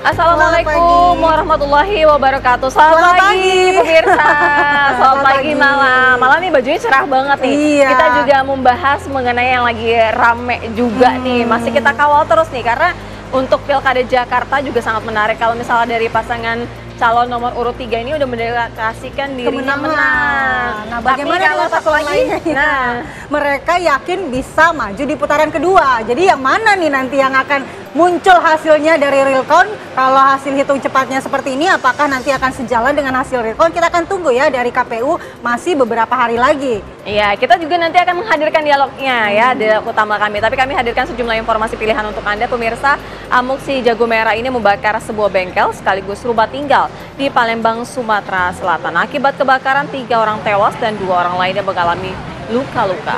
Assalamualaikum warahmatullahi wabarakatuh. Selamat pagi pemirsa. Selamat pagi malam. Malam nih bajunya cerah banget nih. Iya. Kita juga membahas mengenai yang lagi rame juga nih. Masih kita kawal terus nih karena untuk Pilkada Jakarta juga sangat menarik. Kalau misalnya dari pasangan calon nomor urut 3 ini udah mendeklarasikan dirinya menang. Nah, bagaimana kalau dengan satu lagi? Nah, mereka yakin bisa maju di putaran kedua. Jadi yang mana nih nanti yang akan muncul hasilnya dari real count? Kalau hasil hitung cepatnya seperti ini, apakah nanti akan sejalan dengan hasil real count? Kita akan tunggu ya dari KPU, masih beberapa hari lagi. Iya, kita juga nanti akan menghadirkan dialognya ya, dialog utama kami. Tapi kami hadirkan sejumlah informasi pilihan untuk Anda pemirsa. Amuk si jago merah ini membakar sebuah bengkel sekaligus rumah tinggal di Palembang, Sumatera Selatan. Akibat kebakaran 3 orang tewas dan 2 orang lainnya mengalami luka-luka.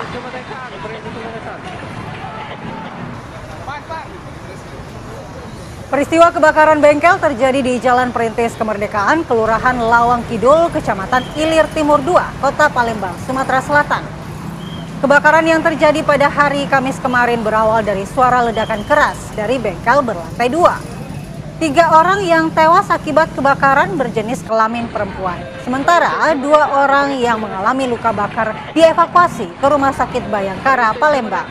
Peristiwa kebakaran bengkel terjadi di Jalan Perintis Kemerdekaan, Kelurahan Lawang Kidul, Kecamatan Ilir Timur 2, Kota Palembang, Sumatera Selatan. Kebakaran yang terjadi pada hari Kamis kemarin berawal dari suara ledakan keras dari bengkel berlantai 2. 3 orang yang tewas akibat kebakaran berjenis kelamin perempuan. Sementara 2 orang yang mengalami luka bakar dievakuasi ke Rumah Sakit Bayangkara, Palembang.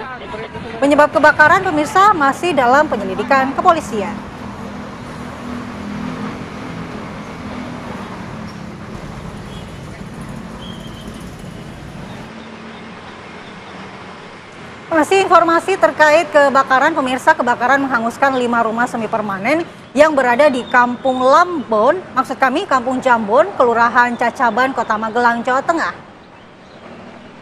Penyebab kebakaran pemirsa masih dalam penyelidikan kepolisian. Masih informasi terkait kebakaran pemirsa, kebakaran menghanguskan 5 rumah semi permanen yang berada di Kampung Lambon, maksud kami Kampung Jambon, Kelurahan Cacaban, Kota Magelang, Jawa Tengah.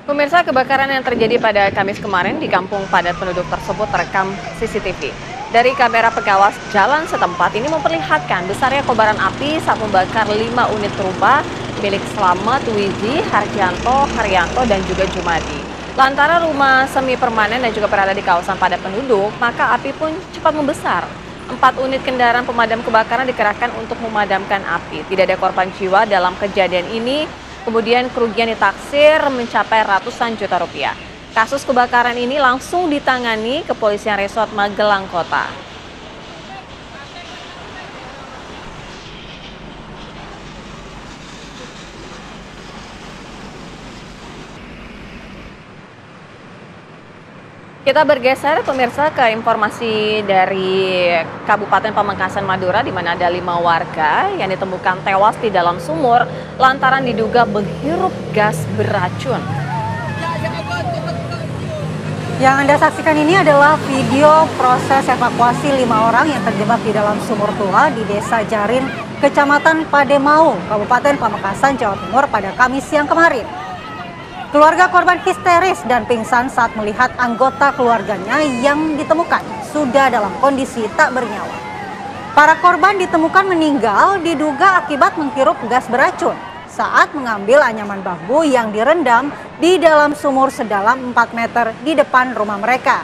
Pemirsa, kebakaran yang terjadi pada Kamis kemarin di kampung padat penduduk tersebut terekam CCTV. Dari kamera pengawas jalan setempat ini memperlihatkan besarnya kobaran api saat membakar 5 unit rumah milik Slamet, Wiji, Haryanto, dan juga Jumadi. Lantaran rumah semi permanen dan juga berada di kawasan padat penduduk, maka api pun cepat membesar. 4 unit kendaraan pemadam kebakaran dikerahkan untuk memadamkan api. Tidak ada korban jiwa dalam kejadian ini, kemudian kerugian ditaksir mencapai ratusan juta rupiah. Kasus kebakaran ini langsung ditangani Kepolisian Resort Magelang Kota. Kita bergeser pemirsa ke informasi dari Kabupaten Pamekasan Madura di mana ada 5 warga yang ditemukan tewas di dalam sumur lantaran diduga menghirup gas beracun. Yang Anda saksikan ini adalah video proses evakuasi 5 orang yang terjebak di dalam sumur tua di Desa Jarin, Kecamatan Pademau, Kabupaten Pamekasan, Jawa Timur pada Kamis siang kemarin. Keluarga korban histeris dan pingsan saat melihat anggota keluarganya yang ditemukan sudah dalam kondisi tak bernyawa. Para korban ditemukan meninggal diduga akibat menghirup gas beracun saat mengambil anyaman bambu yang direndam di dalam sumur sedalam 4 meter di depan rumah mereka.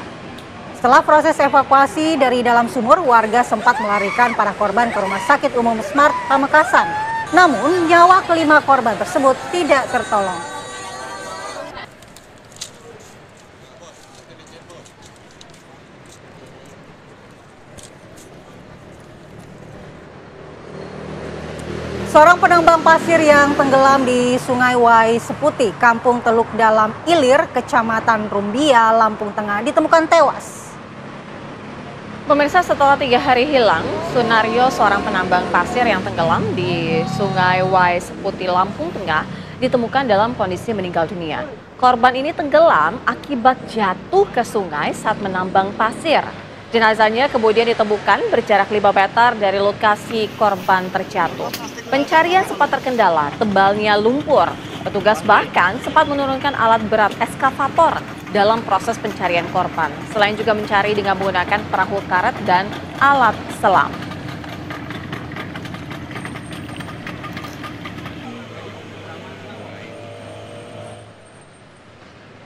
Setelah proses evakuasi dari dalam sumur, warga sempat melarikan para korban ke Rumah Sakit Umum Smart Pamekasan. Namun nyawa kelima korban tersebut tidak tertolong. Seorang penambang pasir yang tenggelam di Sungai Wai Seputi, Kampung Teluk Dalam Ilir, Kecamatan Rumbia, Lampung Tengah, ditemukan tewas. Pemirsa, setelah 3 hari hilang, Sunario, seorang penambang pasir yang tenggelam di Sungai Wai Seputi, Lampung Tengah, ditemukan dalam kondisi meninggal dunia. Korban ini tenggelam akibat jatuh ke sungai saat menambang pasir. Jenazahnya kemudian ditemukan berjarak 5 meter dari lokasi korban terjatuh. Pencarian sempat terkendala, tebalnya lumpur. Petugas bahkan sempat menurunkan alat berat eskavator dalam proses pencarian korban. Selain juga mencari dengan menggunakan perahu karet dan alat selam.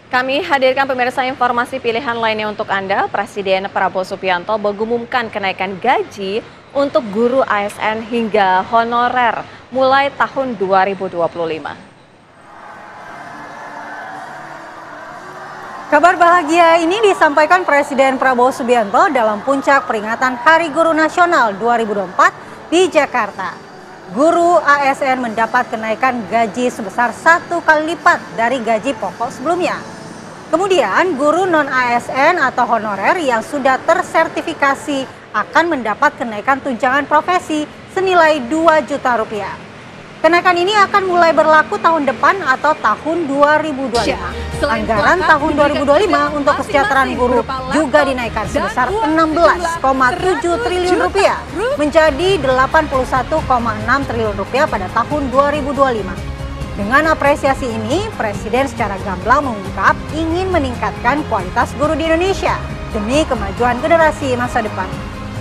Kami hadirkan pemirsa informasi pilihan lainnya untuk Anda. Presiden Prabowo Subianto mengumumkan kenaikan gaji untuk guru ASN hingga honorer mulai tahun 2025. Kabar bahagia ini disampaikan Presiden Prabowo Subianto dalam puncak peringatan Hari Guru Nasional 2024 di Jakarta. Guru ASN mendapat kenaikan gaji sebesar 1 kali lipat dari gaji pokok sebelumnya. Kemudian guru non-ASN atau honorer yang sudah tersertifikasi akan mendapat kenaikan tunjangan profesi senilai 2 juta rupiah. Kenaikan ini akan mulai berlaku tahun depan atau tahun 2025. Anggaran tahun 2025 untuk kesejahteraan guru juga dinaikkan sebesar 16,7 triliun rupiah menjadi 81,6 triliun rupiah pada tahun 2025. Dengan apresiasi ini, Presiden secara gamblang mengungkap ingin meningkatkan kualitas guru di Indonesia demi kemajuan generasi masa depan.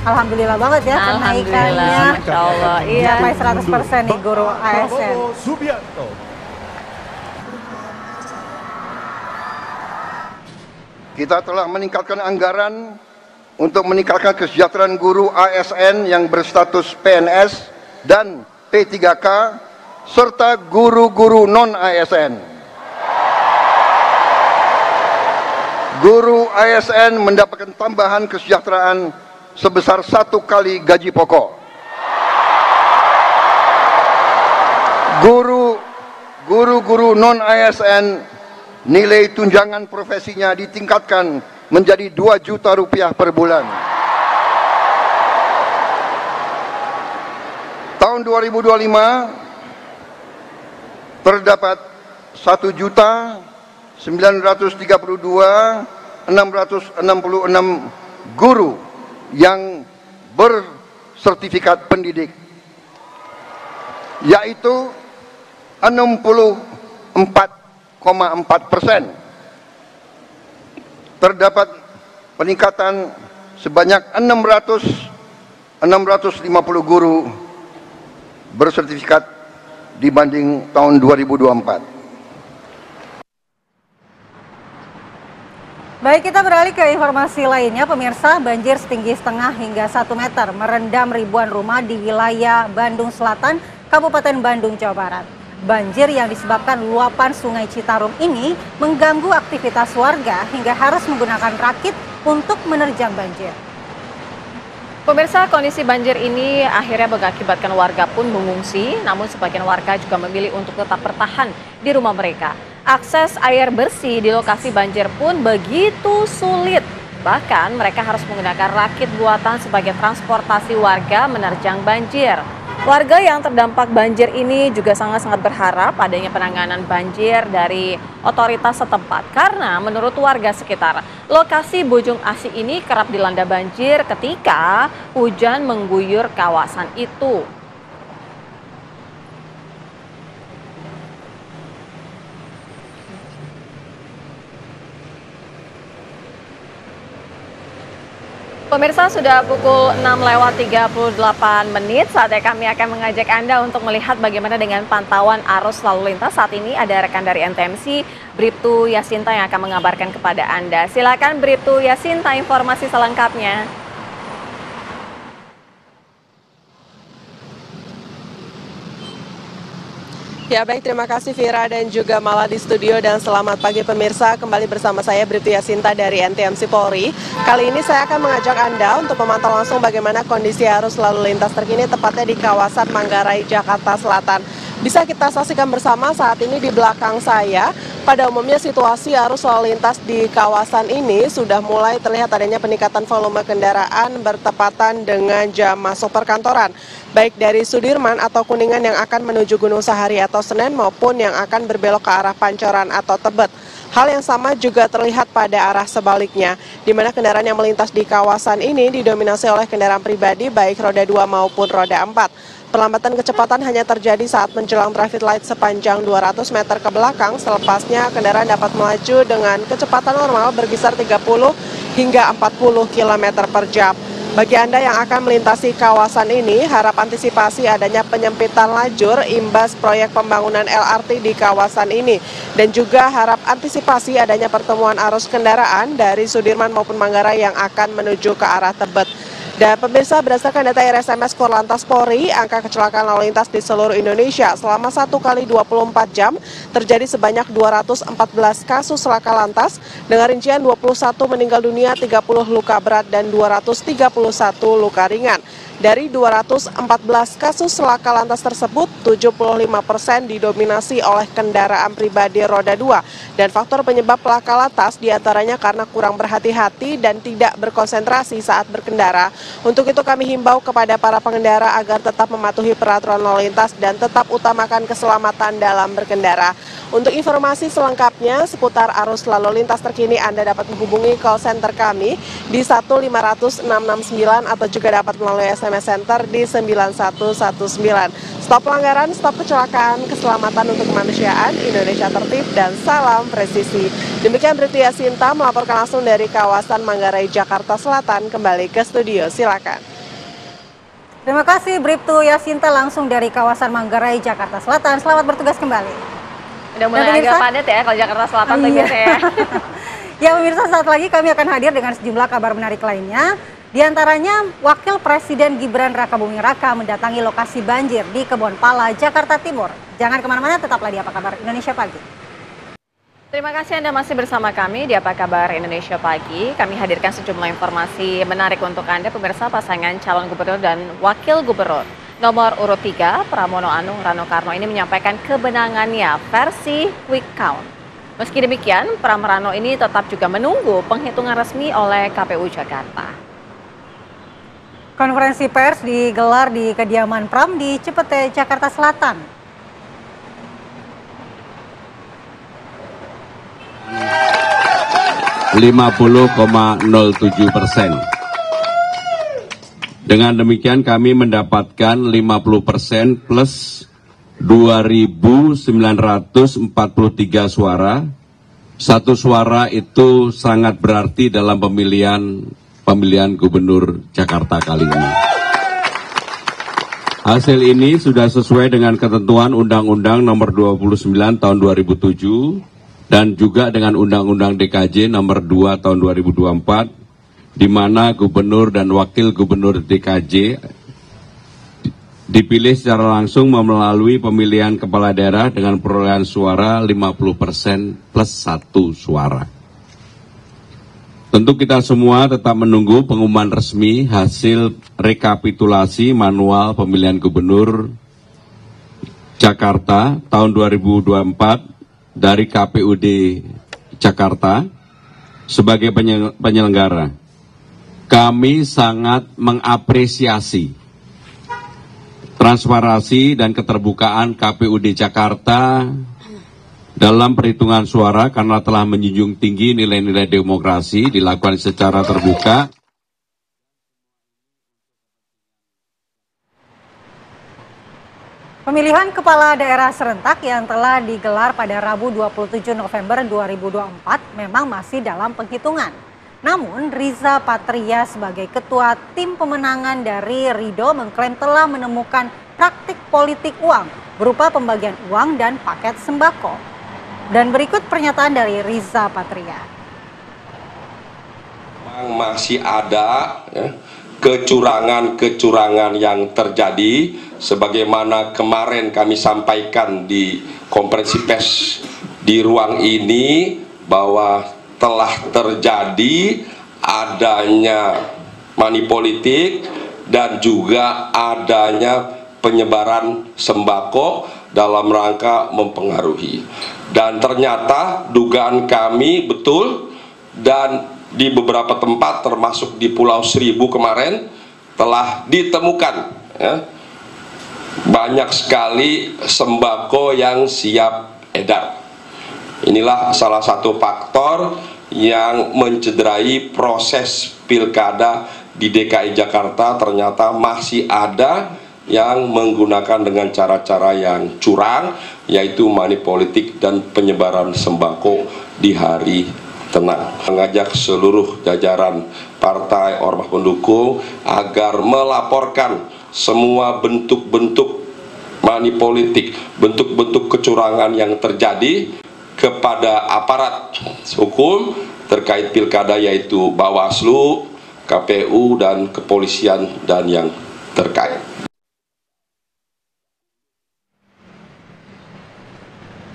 Alhamdulillah banget ya kenaikannya. Masya Allah, iya. Sampai 100% nih guru ASN. Kita telah meningkatkan anggaran untuk meningkatkan kesejahteraan guru ASN yang berstatus PNS dan P3K serta guru-guru non-ASN. Guru ASN mendapatkan tambahan kesejahteraan sebesar 1 kali gaji pokok. Guru-guru non-ASN nilai tunjangan profesinya ditingkatkan menjadi 2 juta rupiah per bulan. Tahun 2025 terdapat 1.932.666 guru yang bersertifikat pendidik, yaitu 64,4%. Terdapat peningkatan sebanyak 650 guru bersertifikat dibanding tahun 2024. Baik, kita beralih ke informasi lainnya. Pemirsa, banjir setinggi setengah hingga 1 meter merendam ribuan rumah di wilayah Bandung Selatan, Kabupaten Bandung, Jawa Barat. Banjir yang disebabkan luapan Sungai Citarum ini mengganggu aktivitas warga hingga harus menggunakan rakit untuk menerjang banjir. Pemirsa, kondisi banjir ini akhirnya mengakibatkan warga pun mengungsi, namun sebagian warga juga memilih untuk tetap bertahan di rumah mereka. Akses air bersih di lokasi banjir pun begitu sulit. Bahkan mereka harus menggunakan rakit buatan sebagai transportasi warga menerjang banjir. Warga yang terdampak banjir ini juga sangat-sangat berharap adanya penanganan banjir dari otoritas setempat. Karena menurut warga sekitar, lokasi Bojong Asi ini kerap dilanda banjir ketika hujan mengguyur kawasan itu. Pemirsa, sudah pukul 6:38, saatnya kami akan mengajak Anda untuk melihat bagaimana dengan pantauan arus lalu lintas. Saat ini ada rekan dari NTMC, Bribtu Yasinta yang akan mengabarkan kepada Anda. Silakan Bribtu Yasinta, informasi selengkapnya. Ya baik, terima kasih Vira dan juga Mala di studio, dan selamat pagi pemirsa. Kembali bersama saya Bribtu Yasinta dari NTMC Polri. Kali ini saya akan mengajak Anda untuk memantau langsung bagaimana kondisi arus lalu lintas terkini tepatnya di kawasan Manggarai, Jakarta Selatan. Bisa kita saksikan bersama saat ini di belakang saya. Pada umumnya situasi arus lalu lintas di kawasan ini sudah mulai terlihat adanya peningkatan volume kendaraan bertepatan dengan jam masuk perkantoran. Baik dari Sudirman atau Kuningan yang akan menuju Gunung Sahari atau Senen maupun yang akan berbelok ke arah Pancoran atau Tebet. Hal yang sama juga terlihat pada arah sebaliknya, di mana kendaraan yang melintas di kawasan ini didominasi oleh kendaraan pribadi baik roda 2 maupun roda 4. Perlambatan kecepatan hanya terjadi saat menjelang traffic light sepanjang 200 meter ke belakang, selepasnya kendaraan dapat melaju dengan kecepatan normal berkisar 30 hingga 40 km per jam. Bagi Anda yang akan melintasi kawasan ini, harap antisipasi adanya penyempitan lajur imbas proyek pembangunan LRT di kawasan ini. Dan juga harap antisipasi adanya pertemuan arus kendaraan dari Sudirman maupun Manggarai yang akan menuju ke arah Tebet. Dan pemirsa, berdasarkan data RSMS Korlantas Polri, angka kecelakaan lalu lintas di seluruh Indonesia selama 1 kali 24 jam terjadi sebanyak 214 kasus laka lantas dengan rincian 21 meninggal dunia, 30 luka berat dan 231 luka ringan. Dari 214 kasus laka lantas tersebut, 75% didominasi oleh kendaraan pribadi roda 2 dan faktor penyebab laka lantas diantaranya karena kurang berhati-hati dan tidak berkonsentrasi saat berkendara. Untuk itu kami himbau kepada para pengendara agar tetap mematuhi peraturan lalu lintas dan tetap utamakan keselamatan dalam berkendara. Untuk informasi selengkapnya seputar arus lalu lintas terkini, Anda dapat menghubungi call center kami di 15669 atau juga dapat melalui SMS Center di 9119. Stop pelanggaran, stop kecelakaan, keselamatan untuk kemanusiaan, Indonesia tertib, dan salam presisi. Demikian Bribtu Yasinta melaporkan langsung dari kawasan Manggarai, Jakarta Selatan. Kembali ke studio, silakan. Terima kasih Bribtu Yasinta langsung dari kawasan Manggarai, Jakarta Selatan. Selamat bertugas kembali. Udah mulai agak padat ya kalau Jakarta Selatan tuh biasanya ya. Ya pemirsa, saat lagi kami akan hadir dengan sejumlah kabar menarik lainnya. Di antaranya, Wakil Presiden Gibran Rakabuming Raka mendatangi lokasi banjir di Kebonpala, Jakarta Timur. Jangan kemana-mana, tetaplah di Apa Kabar Indonesia Pagi. Terima kasih Anda masih bersama kami di Apa Kabar Indonesia Pagi. Kami hadirkan sejumlah informasi menarik untuk Anda, pemirsa. Pasangan calon gubernur dan wakil gubernur nomor urut 3, Pramono Anung Rano Karno ini menyampaikan kemenangannya versi quick count. Meski demikian, Pram Rano ini tetap juga menunggu penghitungan resmi oleh KPU Jakarta. Konferensi pers digelar di kediaman Pram di Cipete, Jakarta Selatan. %50,07%. Dengan demikian kami mendapatkan 50% plus 2.943 suara. Satu suara itu sangat berarti dalam pemilihan gubernur Jakarta kali ini. Hasil ini sudah sesuai dengan ketentuan Undang-Undang Nomor 29 Tahun 2007 dan juga dengan Undang-Undang DKJ Nomor 2 Tahun 2024, di mana gubernur dan wakil gubernur DKJ dipilih secara langsung melalui pemilihan kepala daerah dengan perolehan suara 50% plus 1 suara. Tentu kita semua tetap menunggu pengumuman resmi hasil rekapitulasi manual pemilihan gubernur Jakarta tahun 2024 dari KPUD Jakarta sebagai penyelenggara. Kami sangat mengapresiasi transparansi dan keterbukaan KPUD Jakarta dalam perhitungan suara karena telah menjunjung tinggi nilai-nilai demokrasi dilakukan secara terbuka. Pemilihan kepala daerah serentak yang telah digelar pada Rabu 27 November 2024 memang masih dalam penghitungan. Namun, Riza Patria sebagai ketua tim pemenangan dari Ridho mengklaim telah menemukan praktik politik uang berupa pembagian uang dan paket sembako. Dan berikut pernyataan dari Riza Patria. Masih ada kecurangan-kecurangan yang terjadi sebagaimana kemarin kami sampaikan di konferensi pers di ruang ini bahwa telah terjadi adanya money politik dan juga adanya penyebaran sembako dalam rangka mempengaruhi. Dan ternyata dugaan kami betul, dan di beberapa tempat termasuk di Pulau Seribu kemarin telah ditemukan banyak sekali sembako yang siap edar. Inilah salah satu faktor yang mencederai proses pilkada di DKI Jakarta. Ternyata masih ada yang menggunakan dengan cara-cara yang curang, yaitu money politik dan penyebaran sembako di hari tenang. Mengajak seluruh jajaran partai ormas pendukung agar melaporkan semua bentuk-bentuk money politik, bentuk-bentuk kecurangan yang terjadi kepada aparat hukum terkait pilkada, yaitu Bawaslu, KPU dan kepolisian dan yang terkait.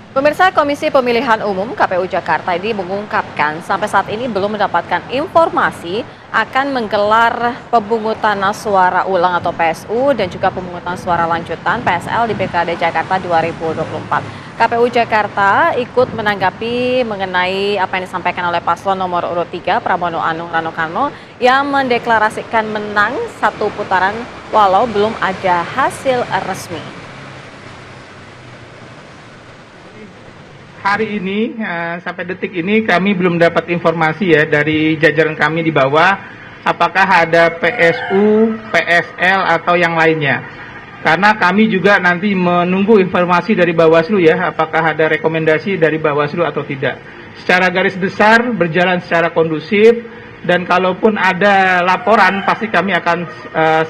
Pemirsa, Komisi Pemilihan Umum KPU Jakarta ini mengungkapkan sampai saat ini belum mendapatkan informasi akan menggelar pemungutan suara ulang atau PSU dan juga pemungutan suara lanjutan PSL di Pilkada Jakarta 2024. KPU Jakarta ikut menanggapi mengenai apa yang disampaikan oleh paslon nomor urut 3 Pramono Anung Rano Karno yang mendeklarasikan menang satu putaran walau belum ada hasil resmi. Hari ini sampai detik ini kami belum dapat informasi ya dari jajaran kami di bawah apakah ada PSU, PSL atau yang lainnya. Karena kami juga nanti menunggu informasi dari Bawaslu ya, apakah ada rekomendasi dari Bawaslu atau tidak. Secara garis besar berjalan secara kondusif dan kalaupun ada laporan pasti kami akan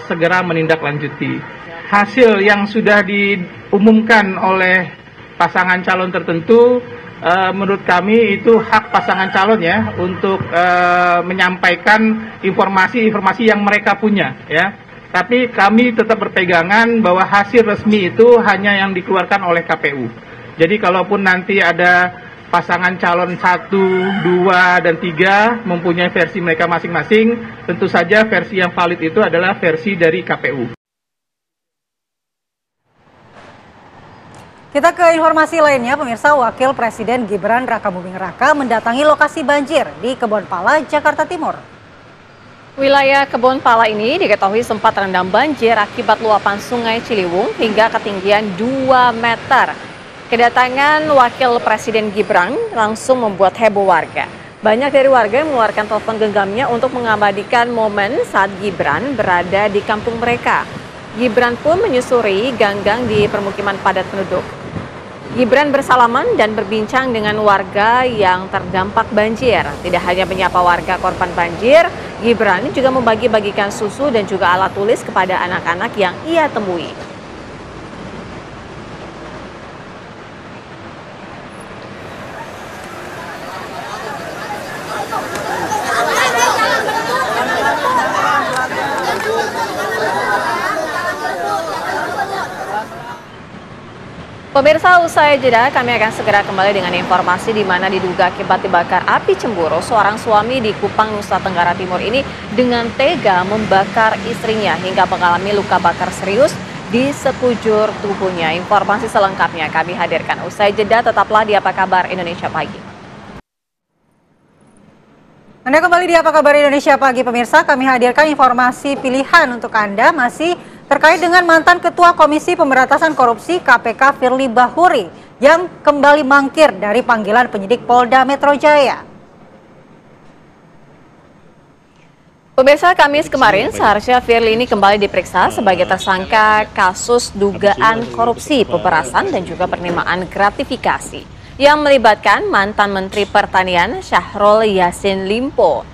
segera menindaklanjuti. Hasil yang sudah diumumkan oleh pasangan calon tertentu, menurut kami itu hak pasangan calon ya untuk menyampaikan informasi-informasi yang mereka punya ya. Tapi kami tetap berpegangan bahwa hasil resmi itu hanya yang dikeluarkan oleh KPU. Jadi kalaupun nanti ada pasangan calon 1, 2, dan 3 mempunyai versi mereka masing-masing, tentu saja versi yang valid itu adalah versi dari KPU. Kita ke informasi lainnya, pemirsa. Wakil Presiden Gibran Rakabuming Raka mendatangi lokasi banjir di Kebonpala, Jakarta Timur. Wilayah Kebonpala ini diketahui sempat terendam banjir akibat luapan Sungai Ciliwung hingga ketinggian 2 meter. Kedatangan Wakil Presiden Gibran langsung membuat heboh warga. Banyak dari warga yang mengeluarkan telepon genggamnya untuk mengabadikan momen saat Gibran berada di kampung mereka. Gibran pun menyusuri gang-gang di permukiman padat penduduk. Gibran bersalaman dan berbincang dengan warga yang terdampak banjir. Tidak hanya menyapa warga korban banjir, Gibran juga membagi-bagikan susu dan juga alat tulis kepada anak-anak yang ia temui. Pemirsa, usai jeda kami akan segera kembali dengan informasi di mana diduga akibat dibakar api cemburu, seorang suami di Kupang, Nusa Tenggara Timur ini dengan tega membakar istrinya hingga mengalami luka bakar serius di sekujur tubuhnya. Informasi selengkapnya kami hadirkan usai jeda, tetaplah di Apa Kabar Indonesia Pagi. Anda kembali di Apa Kabar Indonesia Pagi, pemirsa. Kami hadirkan informasi pilihan untuk Anda masih terkait dengan mantan Ketua Komisi Pemberantasan Korupsi KPK Firly Bahuri yang kembali mangkir dari panggilan penyidik Polda Metro Jaya. Pemirsa, Kamis kemarin seharusnya Firly ini kembali diperiksa sebagai tersangka kasus dugaan korupsi, pemerasan dan juga penerimaan gratifikasi yang melibatkan mantan Menteri Pertanian Syahrul Yassin Limpo.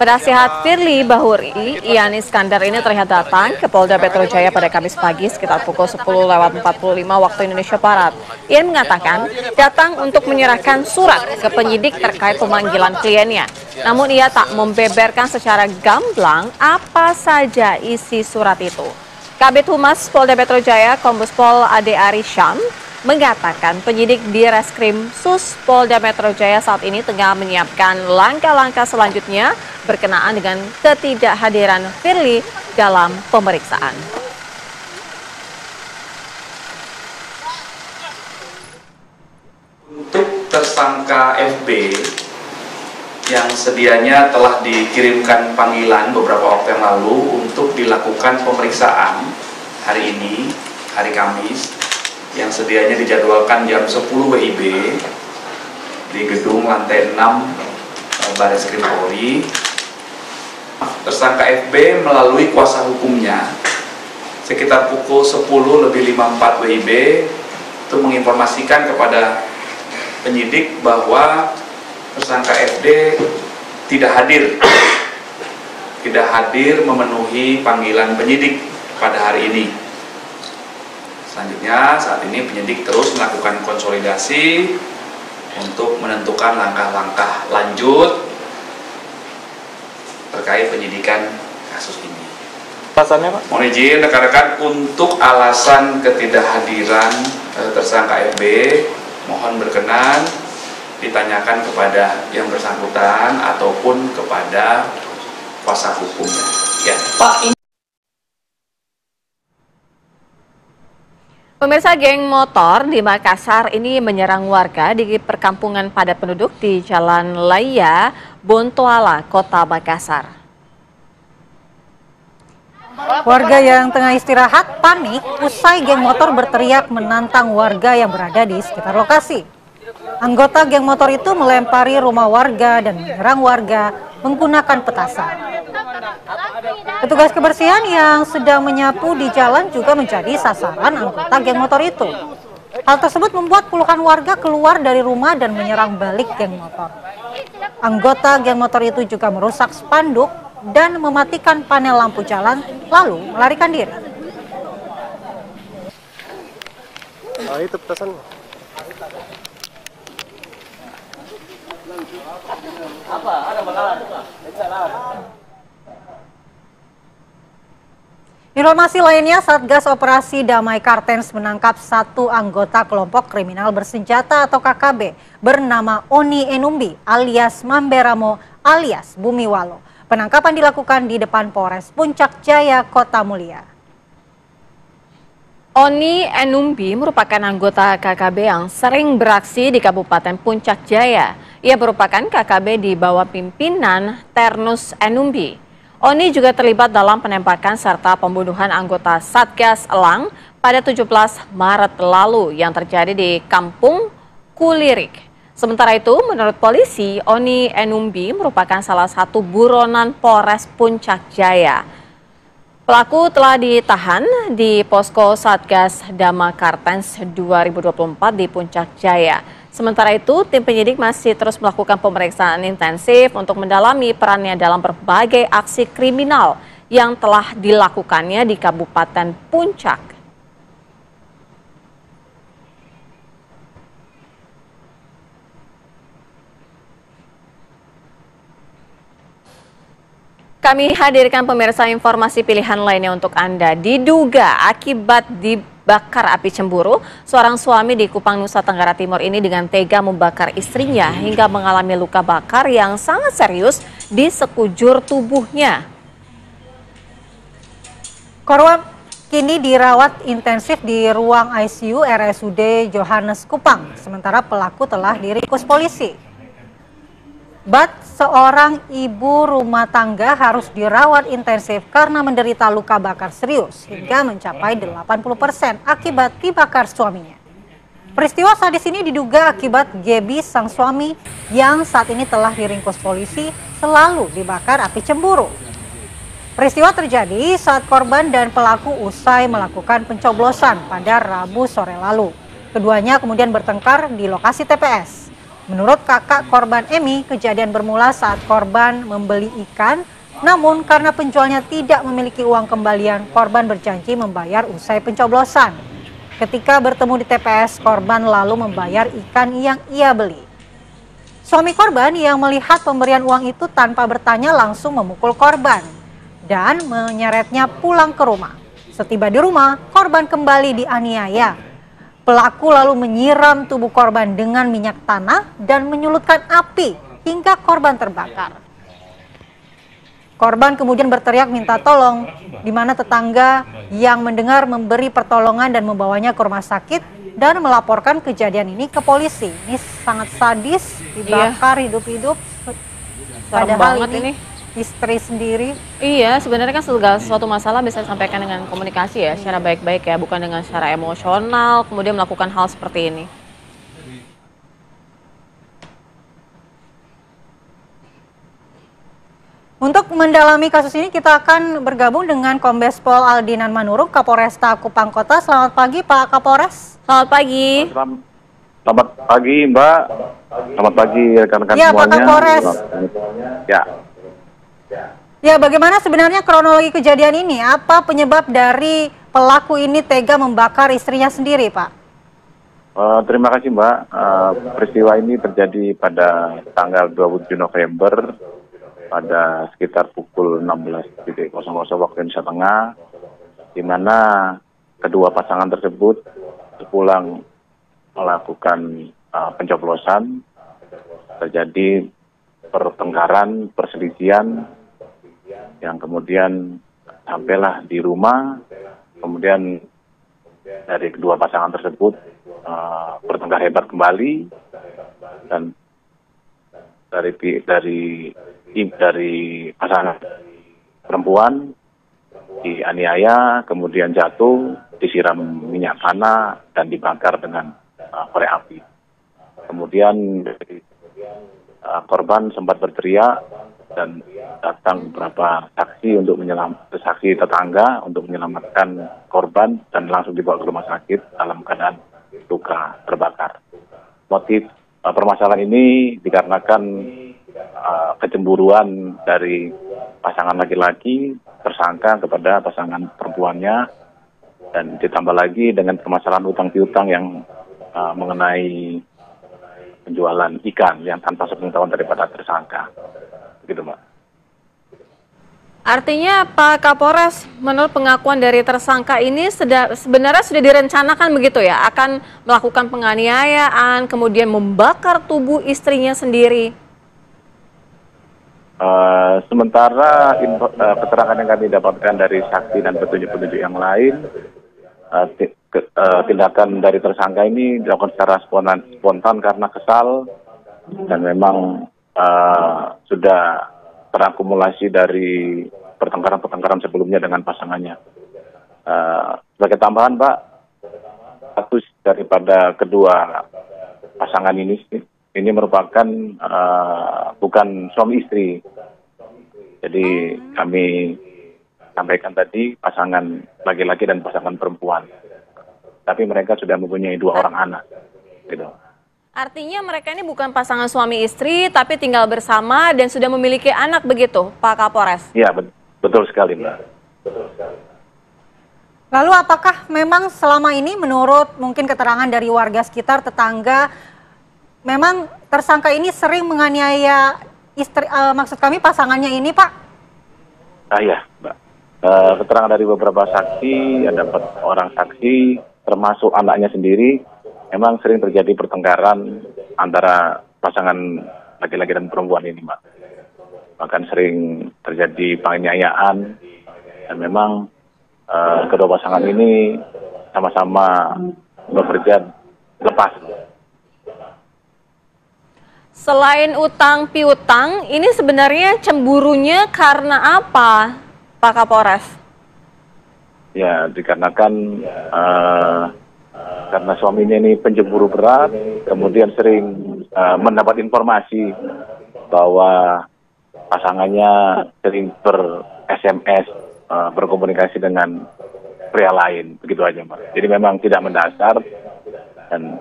Penasihat Firly Bahuri, Ian Iskandar ini terlihat datang ke Polda Metro Jaya pada Kamis pagi sekitar pukul 10.45 waktu Indonesia Barat. Ian mengatakan datang untuk menyerahkan surat ke penyidik terkait pemanggilan kliennya. Namun ia tak membeberkan secara gamblang apa saja isi surat itu. Kabid Humas Polda Metro Jaya, Kombes Pol Ade Arisham, mengatakan penyidik di Reskrim Sus Polda Metro Jaya saat ini tengah menyiapkan langkah-langkah selanjutnya berkenaan dengan ketidakhadiran Firly dalam pemeriksaan. Untuk tersangka FB yang sedianya telah dikirimkan panggilan beberapa waktu yang lalu untuk dilakukan pemeriksaan hari ini, hari Kamis, yang sedianya dijadwalkan jam 10 WIB di gedung lantai 6 Bareskrim Polri. Tersangka FB melalui kuasa hukumnya sekitar pukul 10:54 WIB itu menginformasikan kepada penyidik bahwa tersangka FD tidak hadir memenuhi panggilan penyidik pada hari ini. Selanjutnya, saat ini penyidik terus melakukan konsolidasi untuk menentukan langkah-langkah lanjut terkait penyidikan kasus ini. Alasannya, Pak? Mohon izin rekan-rekan, untuk alasan ketidakhadiran tersangka FB, mohon berkenan ditanyakan kepada yang bersangkutan ataupun kepada kuasa hukumnya. Ya. Pak, pemirsa, geng motor di Makassar ini menyerang warga di perkampungan padat penduduk di Jalan Laya, Bontoala, Kota Makassar. Warga yang tengah istirahat panik usai geng motor berteriak menantang warga yang berada di sekitar lokasi. Anggota geng motor itu melempari rumah warga dan menyerang warga menggunakan petasan. Petugas kebersihan yang sedang menyapu di jalan juga menjadi sasaran anggota geng motor itu. Hal tersebut membuat puluhan warga keluar dari rumah dan menyerang balik geng motor. Anggota geng motor itu juga merusak spanduk dan mematikan panel lampu jalan, lalu melarikan diri. Itu petasan. Informasi lainnya, Satgas Operasi Damai Kartens menangkap satu anggota kelompok kriminal bersenjata atau KKB bernama Oni Enumbi alias Mamberamo alias Bumiwalo. Penangkapan dilakukan di depan Polres Puncak Jaya, Kota Mulia. Oni Enumbi merupakan anggota KKB yang sering beraksi di Kabupaten Puncak Jaya. Ia merupakan KKB di bawah pimpinan Ternus Enumbi. Oni juga terlibat dalam penembakan serta pembunuhan anggota Satgas Elang pada 17 Maret lalu yang terjadi di Kampung Kulirik. Sementara itu, menurut polisi, Oni Enumbi merupakan salah satu buronan Polres Puncak Jaya. Pelaku telah ditahan di posko Satgas Damai Kartens 2024 di Puncak Jaya. Sementara itu, tim penyidik masih terus melakukan pemeriksaan intensif untuk mendalami perannya dalam berbagai aksi kriminal yang telah dilakukannya di Kabupaten Puncak. Kami hadirkan pemirsa informasi pilihan lainnya untuk Anda. Diduga akibat dibakar api cemburu, seorang suami di Kupang, Nusa Tenggara Timur ini dengan tega membakar istrinya hingga mengalami luka bakar yang sangat serius di sekujur tubuhnya. Korban kini dirawat intensif di ruang ICU RSUD Johannes Kupang, sementara pelaku telah diringkus polisi. Seorang ibu rumah tangga harus dirawat intensif karena menderita luka bakar serius hingga mencapai 80% akibat dibakar suaminya. Peristiwa sadis ini diduga akibat Gebi sang suami yang saat ini telah diringkus polisi selalu dibakar api cemburu. Peristiwa terjadi saat korban dan pelaku usai melakukan pencoblosan pada Rabu sore lalu. Keduanya kemudian bertengkar di lokasi TPS. Menurut kakak korban Emi, kejadian bermula saat korban membeli ikan, namun karena penjualnya tidak memiliki uang kembalian, korban berjanji membayar usai pencoblosan. Ketika bertemu di TPS, korban lalu membayar ikan yang ia beli. Suami korban yang melihat pemberian uang itu tanpa bertanya langsung memukul korban dan menyeretnya pulang ke rumah. Setiba di rumah, korban kembali dianiaya. Pelaku lalu menyiram tubuh korban dengan minyak tanah dan menyulutkan api hingga korban terbakar. Korban kemudian berteriak minta tolong, di mana tetangga yang mendengar memberi pertolongan dan membawanya ke rumah sakit dan melaporkan kejadian ini ke polisi. Ini sangat sadis, dibakar hidup-hidup. Padahal ini istri sendiri. Iya, sebenarnya kan segala sesuatu masalah bisa disampaikan dengan komunikasi ya, secara baik-baik ya, bukan dengan secara emosional, kemudian melakukan hal seperti ini. Untuk mendalami kasus ini, kita akan bergabung dengan Kombes Pol Aldinan Manurung, Kapolresta Kupang Kota. Selamat pagi, Pak Kapolres. Selamat pagi. Selamat pagi, Mbak. Selamat pagi, rekan-rekan semuanya. Pak Kapolres. Ya. Ya, bagaimana sebenarnya kronologi kejadian ini? Apa penyebab dari pelaku ini tega membakar istrinya sendiri, Pak? Terima kasih, Mbak. Peristiwa ini terjadi pada tanggal 27 November pada sekitar pukul 16.00 waktu Indonesia Tengah, di mana kedua pasangan tersebut sepulang melakukan pencoblosan terjadi pertengkaran, perselisihan yang kemudian sampailah di rumah. Kemudian dari kedua pasangan tersebut bertengkar hebat kembali, dan dari pasangan perempuan dianiaya, kemudian jatuh, disiram minyak tanah dan dibakar dengan korek api. Kemudian korban sempat berteriak dan datang beberapa saksi saksi tetangga untuk menyelamatkan korban dan langsung dibawa ke rumah sakit dalam keadaan luka terbakar. Motif permasalahan ini dikarenakan kecemburuan dari pasangan laki-laki tersangka kepada pasangan perempuannya, dan ditambah lagi dengan permasalahan utang piutang yang mengenai penjualan ikan yang tanpa sepengetahuan daripada tersangka. Begitu, Mbak. Artinya Pak Kapolres, menurut pengakuan dari tersangka ini sebenarnya sudah direncanakan begitu ya, akan melakukan penganiayaan, kemudian membakar tubuh istrinya sendiri? Sementara keterangan yang kami dapatkan dari saksi dan petunjuk-petunjuk yang lain, tindakan dari tersangka ini dilakukan secara spontan karena kesal dan memang sudah terakumulasi dari pertengkaran-pertengkaran sebelumnya dengan pasangannya. Sebagai tambahan, Pak, status daripada kedua pasangan ini merupakan bukan suami istri. Jadi kami sampaikan tadi pasangan laki-laki dan pasangan perempuan. Tapi mereka sudah mempunyai 2 orang anak. Gitu. Artinya mereka ini bukan pasangan suami istri, tapi tinggal bersama dan sudah memiliki anak begitu, Pak Kapolres? Iya, betul sekali, Mbak. Lalu apakah memang selama ini menurut mungkin keterangan dari warga sekitar, tetangga, memang tersangka ini sering menganiaya istri, maksud kami pasangannya ini, Pak? Iya, Mbak. Keterangan dari beberapa saksi, ada 4 orang saksi, termasuk anaknya sendiri, memang sering terjadi pertengkaran antara pasangan laki-laki dan perempuan ini, Mbak. Bahkan sering terjadi penganiayaan, dan memang kedua pasangan ini sama-sama bekerja lepas. Selain utang piutang, ini sebenarnya cemburunya karena apa, Pak Kapolres? Ya, dikarenakan karena suaminya ini pencemburu berat, kemudian sering mendapat informasi bahwa pasangannya sering ber-SMS, berkomunikasi dengan pria lain, begitu aja, Mbak. Jadi memang tidak mendasar dan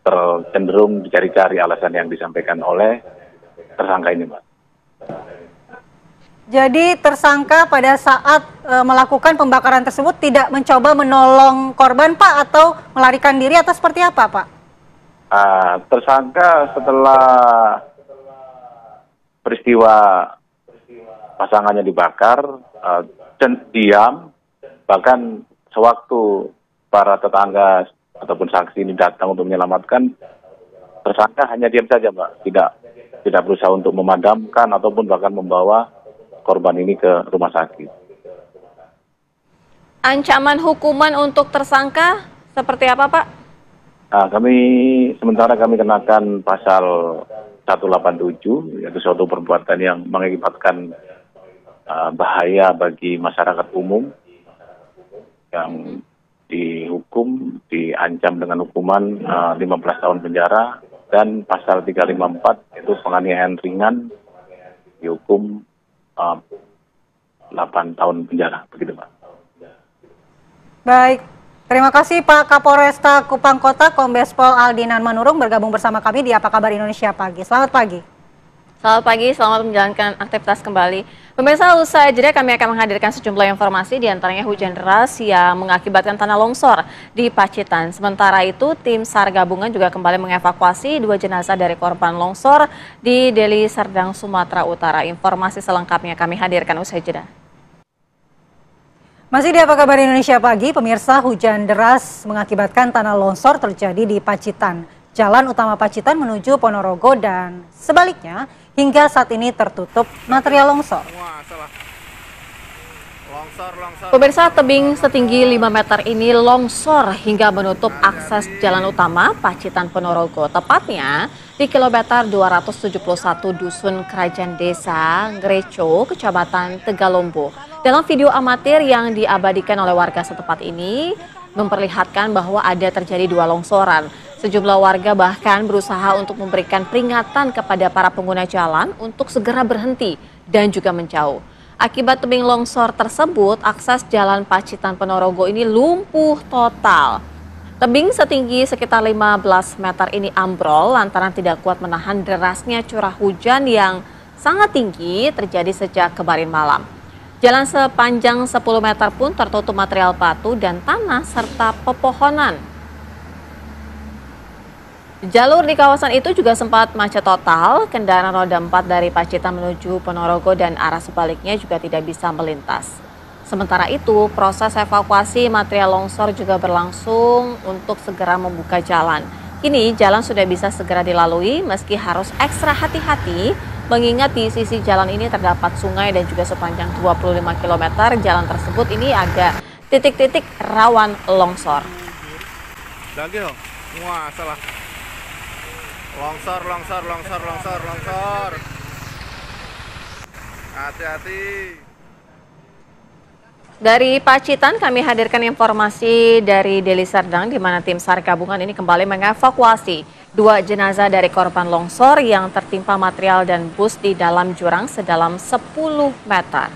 tercenderung dicari-cari alasan yang disampaikan oleh tersangka ini, Mbak. Jadi tersangka pada saat melakukan pembakaran tersebut tidak mencoba menolong korban, Pak, atau melarikan diri atau seperti apa, Pak? Tersangka setelah peristiwa pasangannya dibakar, diam, bahkan sewaktu para tetangga ataupun saksi ini datang untuk menyelamatkan, tersangka hanya diam saja, Mbak. Tidak berusaha untuk memadamkan ataupun bahkan membawa korban ini ke rumah sakit. Ancaman hukuman untuk tersangka seperti apa, Pak? Sementara kami kenakan pasal 187, yaitu suatu perbuatan yang mengakibatkan bahaya bagi masyarakat umum, yang diancam dengan hukuman 15 tahun penjara, dan pasal 354 itu penganiayaan ringan dihukum 8 tahun penjara, begitu, Pak. Baik, terima kasih Pak Kapolresta Kupang Kota, Kombes Pol Aldinan Manurung bergabung bersama kami di Apa Kabar Indonesia Pagi. Selamat pagi. Selamat pagi, selamat menjalankan aktivitas kembali. Pemirsa, usai jeda kami akan menghadirkan sejumlah informasi, diantaranya hujan deras yang mengakibatkan tanah longsor di Pacitan. Sementara itu, tim SAR gabungan juga kembali mengevakuasi 2 jenazah dari korban longsor di Deli Serdang, Sumatera Utara. Informasi selengkapnya kami hadirkan usai jeda. Masih di Apa Kabar Indonesia Pagi, pemirsa, hujan deras mengakibatkan tanah longsor terjadi di Pacitan. Jalan utama Pacitan menuju Ponorogo dan sebaliknya hingga saat ini tertutup material longsor. Pemirsa, tebing setinggi 5 meter ini longsor hingga menutup akses jalan utama Pacitan Ponorogo. Tepatnya di kilometer 271 Dusun Kerajaan Desa Ngreco, Kecamatan Tegalombo. Dalam video amatir yang diabadikan oleh warga setempat ini memperlihatkan bahwa ada terjadi 2 longsoran. Sejumlah warga bahkan berusaha untuk memberikan peringatan kepada para pengguna jalan untuk segera berhenti dan juga menjauh. Akibat tebing longsor tersebut, akses jalan Pacitan Ponorogo ini lumpuh total. Tebing setinggi sekitar 15 meter ini ambrol lantaran tidak kuat menahan derasnya curah hujan yang sangat tinggi terjadi sejak kemarin malam. Jalan sepanjang 10 meter pun tertutup material batu dan tanah serta pepohonan. Jalur di kawasan itu juga sempat macet total, kendaraan roda 4 dari Pacitan menuju Ponorogo dan arah sebaliknya juga tidak bisa melintas. Sementara itu, proses evakuasi material longsor juga berlangsung untuk segera membuka jalan. Kini jalan sudah bisa segera dilalui meski harus ekstra hati-hati mengingat di sisi jalan ini terdapat sungai dan juga sepanjang 25 km jalan tersebut ini ada titik-titik rawan longsor. Lagi dong. Wah, salah. Longsor. Hati-hati. Dari Pacitan kami hadirkan informasi dari Deli Serdang di mana tim SAR gabungan ini kembali mengevakuasi 2 jenazah dari korban longsor yang tertimpa material dan bus di dalam jurang sedalam 10 meter.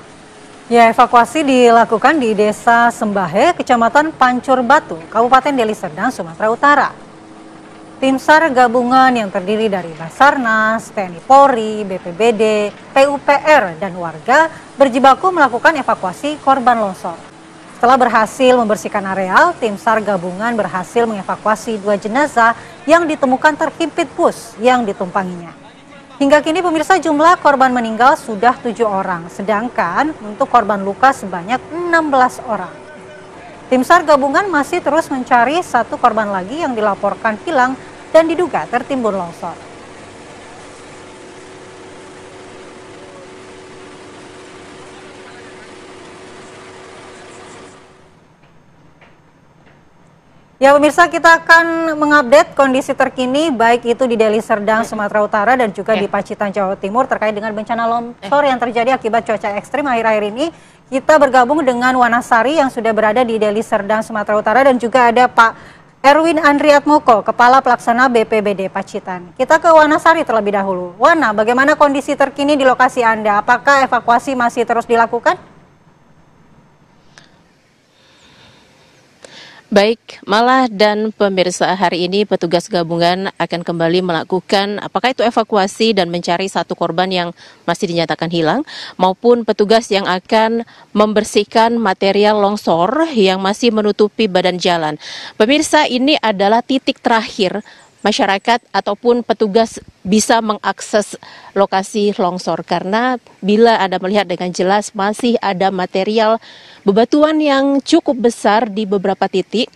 Ya, evakuasi dilakukan di Desa Sembahe, Kecamatan Pancur Batu, Kabupaten Deli Serdang, Sumatera Utara. Tim SAR gabungan yang terdiri dari Basarnas, TNI Polri, BPBD, PUPR, dan warga berjibaku melakukan evakuasi korban longsor. Setelah berhasil membersihkan areal, tim SAR gabungan berhasil mengevakuasi 2 jenazah yang ditemukan terhimpit bus yang ditumpanginya. Hingga kini pemirsa, jumlah korban meninggal sudah 7 orang, sedangkan untuk korban luka sebanyak 16 orang. Tim SAR gabungan masih terus mencari 1 korban lagi yang dilaporkan hilang dan diduga tertimbun longsor. Ya pemirsa, kita akan mengupdate kondisi terkini baik itu di Deli Serdang, Sumatera Utara dan juga di Pacitan, Jawa Timur terkait dengan bencana longsor yang terjadi akibat cuaca ekstrim akhir-akhir ini. Kita bergabung dengan Wanasari yang sudah berada di Deli Serdang, Sumatera Utara dan juga ada Pak Erwin Andriatmoko, Kepala Pelaksana BPBD Pacitan. Kita ke Wanasari terlebih dahulu. Wana, bagaimana kondisi terkini di lokasi Anda? Apakah evakuasi masih terus dilakukan? Baik, Malah dan pemirsa, hari ini petugas gabungan akan kembali melakukan apakah itu evakuasi dan mencari 1 korban yang masih dinyatakan hilang maupun petugas yang akan membersihkan material longsor yang masih menutupi badan jalan. Pemirsa, ini adalah titik terakhir masyarakat ataupun petugas bisa mengakses lokasi longsor karena bila Anda melihat dengan jelas masih ada material bebatuan yang cukup besar di beberapa titik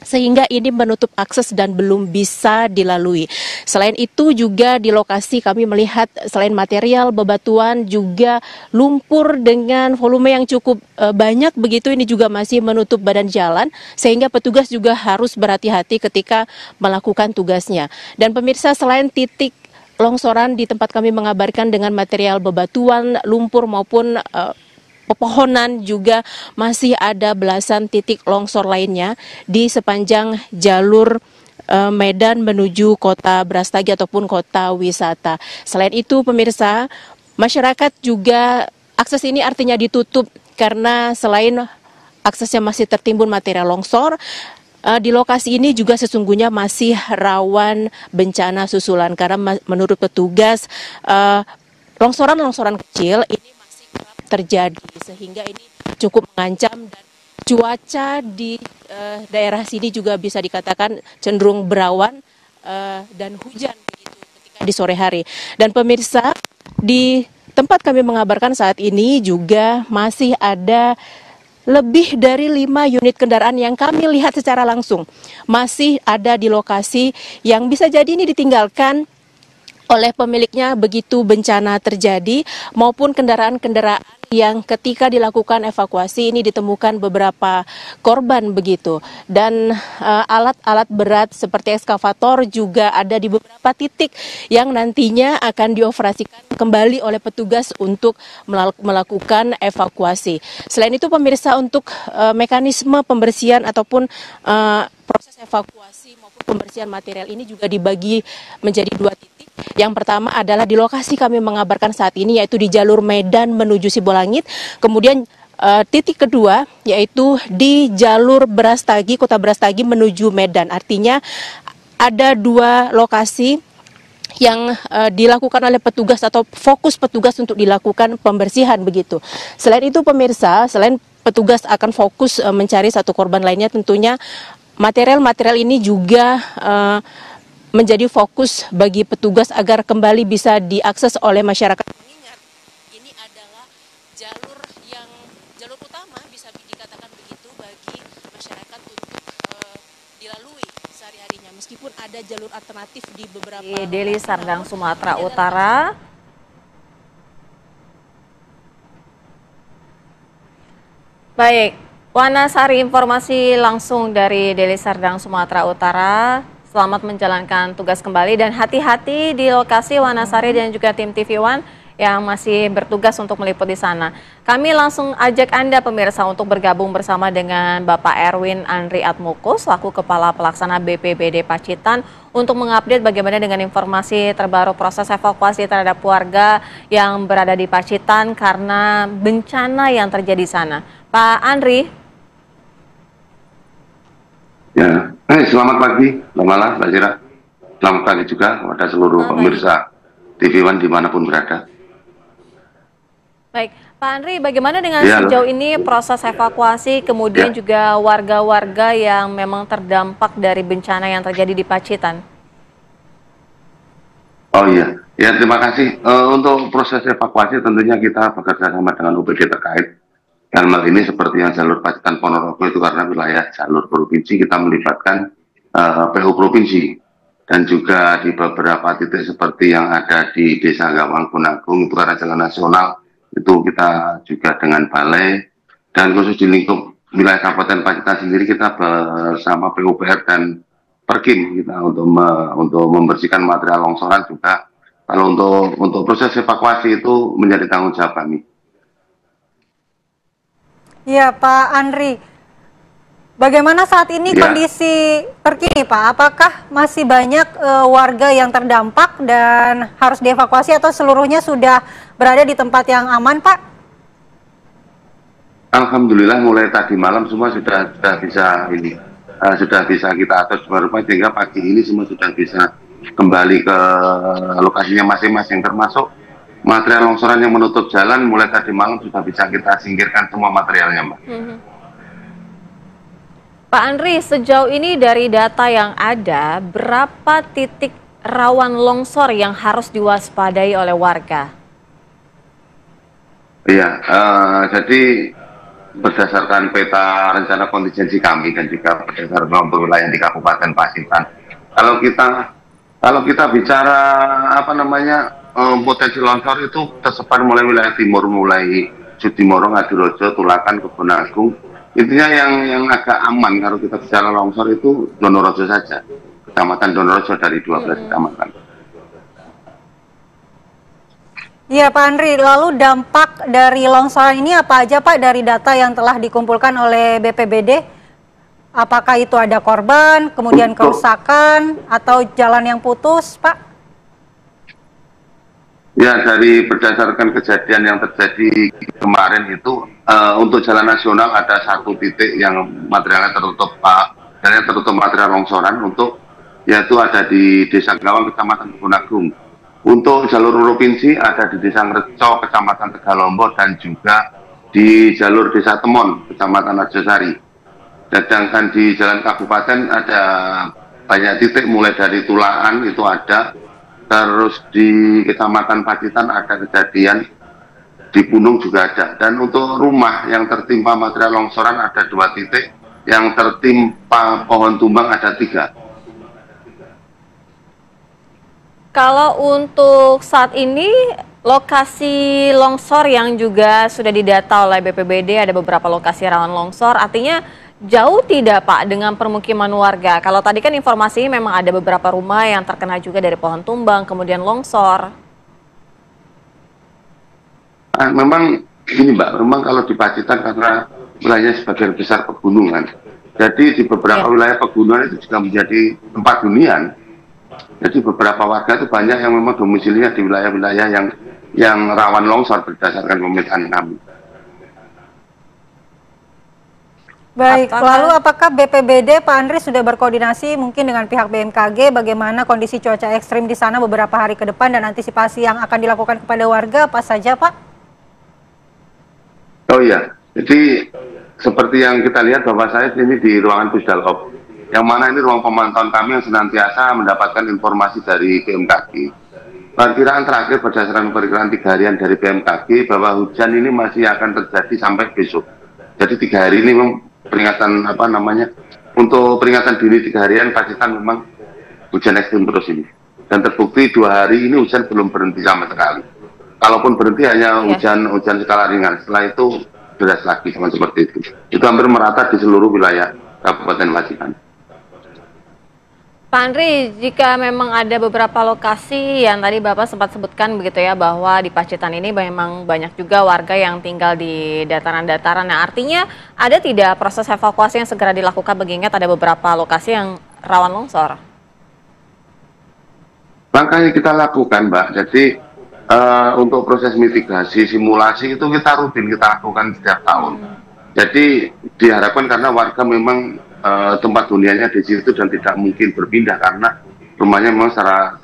sehingga ini menutup akses dan belum bisa dilalui. Selain itu juga di lokasi kami melihat selain material bebatuan juga lumpur dengan volume yang cukup banyak begitu, ini juga masih menutup badan jalan sehingga petugas juga harus berhati-hati ketika melakukan tugasnya. Dan pemirsa, selain titik longsoran di tempat kami mengabarkan dengan material bebatuan, lumpur maupun pepohonan, juga masih ada belasan titik longsor lainnya di sepanjang jalur Medan menuju kota Brastagi ataupun kota wisata. Selain itu pemirsa, masyarakat juga akses ini artinya ditutup karena selain aksesnya masih tertimbun material longsor, di lokasi ini juga sesungguhnya masih rawan bencana susulan karena menurut petugas longsoran-longsoran kecil ini masih kerap terjadi sehingga ini cukup mengancam dan cuaca di daerah sini juga bisa dikatakan cenderung berawan dan hujan begitu ketika di sore hari. Dan pemirsa, di tempat kami mengabarkan saat ini juga masih ada lebih dari 5 unit kendaraan yang kami lihat secara langsung masih ada di lokasi yang bisa jadi ini ditinggalkan oleh pemiliknya begitu bencana terjadi, maupun kendaraan-kendaraan yang ketika dilakukan evakuasi ini ditemukan beberapa korban begitu. Dan alat-alat berat seperti ekskavator juga ada di beberapa titik yang nantinya akan dioperasikan kembali oleh petugas untuk melakukan evakuasi. Selain itu pemirsa, untuk mekanisme pembersihan ataupun proses evakuasi maupun pembersihan material ini juga dibagi menjadi 2 titik. Yang pertama adalah di lokasi kami mengabarkan saat ini, yaitu di jalur Medan menuju Sibolangit. Kemudian titik kedua yaitu di jalur Brastagi, Kota Brastagi menuju Medan. Artinya ada 2 lokasi yang dilakukan oleh petugas atau fokus petugas untuk dilakukan pembersihan begitu. Selain itu pemirsa, selain petugas akan fokus mencari 1 korban lainnya, tentunya material-material ini juga menjadi fokus bagi petugas agar kembali bisa diakses oleh masyarakat. Mengingat ini adalah jalur utama bisa dikatakan begitu bagi masyarakat untuk dilalui sehari-harinya, meskipun ada jalur alternatif di beberapa di Deli Serdang, Sumatera Utara. Baik, Wanasari, informasi langsung dari Deli Serdang, Sumatera Utara. Selamat menjalankan tugas kembali dan hati-hati di lokasi, Wanasari dan juga tim TV One yang masih bertugas untuk meliput di sana. Kami langsung ajak Anda pemirsa untuk bergabung bersama dengan Bapak Erwin Andri Atmoko selaku Kepala Pelaksana BPBD Pacitan untuk mengupdate bagaimana dengan informasi terbaru proses evakuasi terhadap warga yang berada di Pacitan karena bencana yang terjadi di sana. Pak Andri. Ya, selamat pagi, selamat malam, Mbak Zira. Selamat pagi juga kepada seluruh pemirsa TV One dimanapun berada. Baik, Pak Andri, bagaimana dengan sejauh ini proses evakuasi, kemudian juga warga-warga yang memang terdampak dari bencana yang terjadi di Pacitan? Oh iya, ya terima kasih. Untuk proses evakuasi tentunya kita bekerja sama dengan UPD terkait. Dalam hal ini seperti yang jalur Pacitan Ponorogo itu karena wilayah jalur provinsi, kita melibatkan PU provinsi, dan juga di beberapa titik seperti yang ada di Desa Gawang Gunagung itu karena jalan nasional itu kita juga dengan balai, dan khusus di lingkup wilayah Kabupaten Pacitan sendiri kita bersama PUPR dan Perkim kita untuk membersihkan material longsoran juga. Kalau untuk proses evakuasi itu menjadi tanggung jawab kami. Ya Pak Andri, bagaimana saat ini kondisi terkini Pak? Apakah masih banyak warga yang terdampak dan harus dievakuasi atau seluruhnya sudah berada di tempat yang aman Pak? Alhamdulillah mulai tadi malam semua sudah bisa kita atur semuanya, sehingga pagi ini semua sudah bisa kembali ke lokasinya masing-masing, termasuk material longsoran yang menutup jalan mulai tadi malam sudah bisa kita singkirkan semua materialnya, Mbak. Pak Andri, sejauh ini dari data yang ada, berapa titik rawan longsor yang harus diwaspadai oleh warga? Iya, jadi berdasarkan peta rencana kontingensi kami dan juga berdasarkan wilayah di Kabupaten Pacitan, kalau kita bicara potensi longsor itu tersebar mulai wilayah timur, mulai Sudimoro, Ngadirojo, Tulakan, Kebon Agung. Intinya yang agak aman kalau kita bicara longsor itu Donorojo saja, Kecamatan Donorojo dari 12 kecamatan. Iya Pak Andri, lalu dampak dari longsoran ini apa aja Pak dari data yang telah dikumpulkan oleh BPBD? Apakah itu ada korban, kemudian kerusakan, atau jalan yang putus Pak? Ya, dari berdasarkan kejadian yang terjadi kemarin itu, untuk jalan nasional ada 1 titik yang materialnya tertutup dan yang tertutup material longsoran untuk yaitu ada di Desa Gawang, Kecamatan Kebun Agung. Untuk jalur provinsi ada di Desa Ngreco, Kecamatan Tegalombo, dan juga di jalur Desa Temon, Kecamatan Arjosari. Sedangkan di jalan kabupaten ada banyak titik, mulai dari Tulaan itu ada, terus di Kecamatan Pacitan ada kejadian, di Punung juga ada. Dan untuk rumah yang tertimpa material longsoran ada 2 titik, yang tertimpa pohon tumbang ada 3. Kalau untuk saat ini, lokasi longsor yang juga sudah didata oleh BPBD, ada beberapa lokasi rawan longsor, artinya jauh tidak Pak dengan permukiman warga? Kalau tadi kan informasinya memang ada beberapa rumah yang terkena juga dari pohon tumbang, kemudian longsor. Memang gini Mbak, memang kalau di Pacitan karena wilayahnya sebagian besar pegunungan, jadi di beberapa wilayah pegunungan itu juga menjadi tempat hunian. Jadi beberapa warga itu banyak yang memang domisilinya di wilayah-wilayah yang rawan longsor berdasarkan pemetaan kami. Baik, lalu apakah BPBD Pak Andri sudah berkoordinasi mungkin dengan pihak BMKG bagaimana kondisi cuaca ekstrim di sana beberapa hari ke depan dan antisipasi yang akan dilakukan kepada warga apa saja Pak? Oh iya, jadi seperti yang kita lihat bahwa saya ini di ruangan Pusdalop, yang mana ini ruang pemantauan kami yang senantiasa mendapatkan informasi dari BMKG. Perkiraan terakhir berdasarkan perkiraan 3 harian dari BMKG bahwa hujan ini masih akan terjadi sampai besok. Jadi 3 hari ini memang peringatan untuk peringatan dini 3 harian Pacitan memang hujan ekstrim terus ini. Dan terbukti 2 hari ini hujan belum berhenti sama sekali. Kalaupun berhenti hanya hujan skala ringan. Setelah itu deras lagi sama seperti itu. Itu hampir merata di seluruh wilayah Kabupaten Pacitan. Pak Andri, jika memang ada beberapa lokasi yang tadi Bapak sempat sebutkan begitu ya, bahwa di Pacitan ini memang banyak juga warga yang tinggal di dataran-dataran. Nah, artinya ada tidak proses evakuasi yang segera dilakukan mengingat ada beberapa lokasi yang rawan longsor? Langkah yang kita lakukan, Mbak, jadi untuk proses mitigasi, simulasi itu kita rutin kita lakukan setiap tahun. Jadi diharapkan karena warga memang tempat huniannya di situ dan tidak mungkin berpindah karena rumahnya memang secara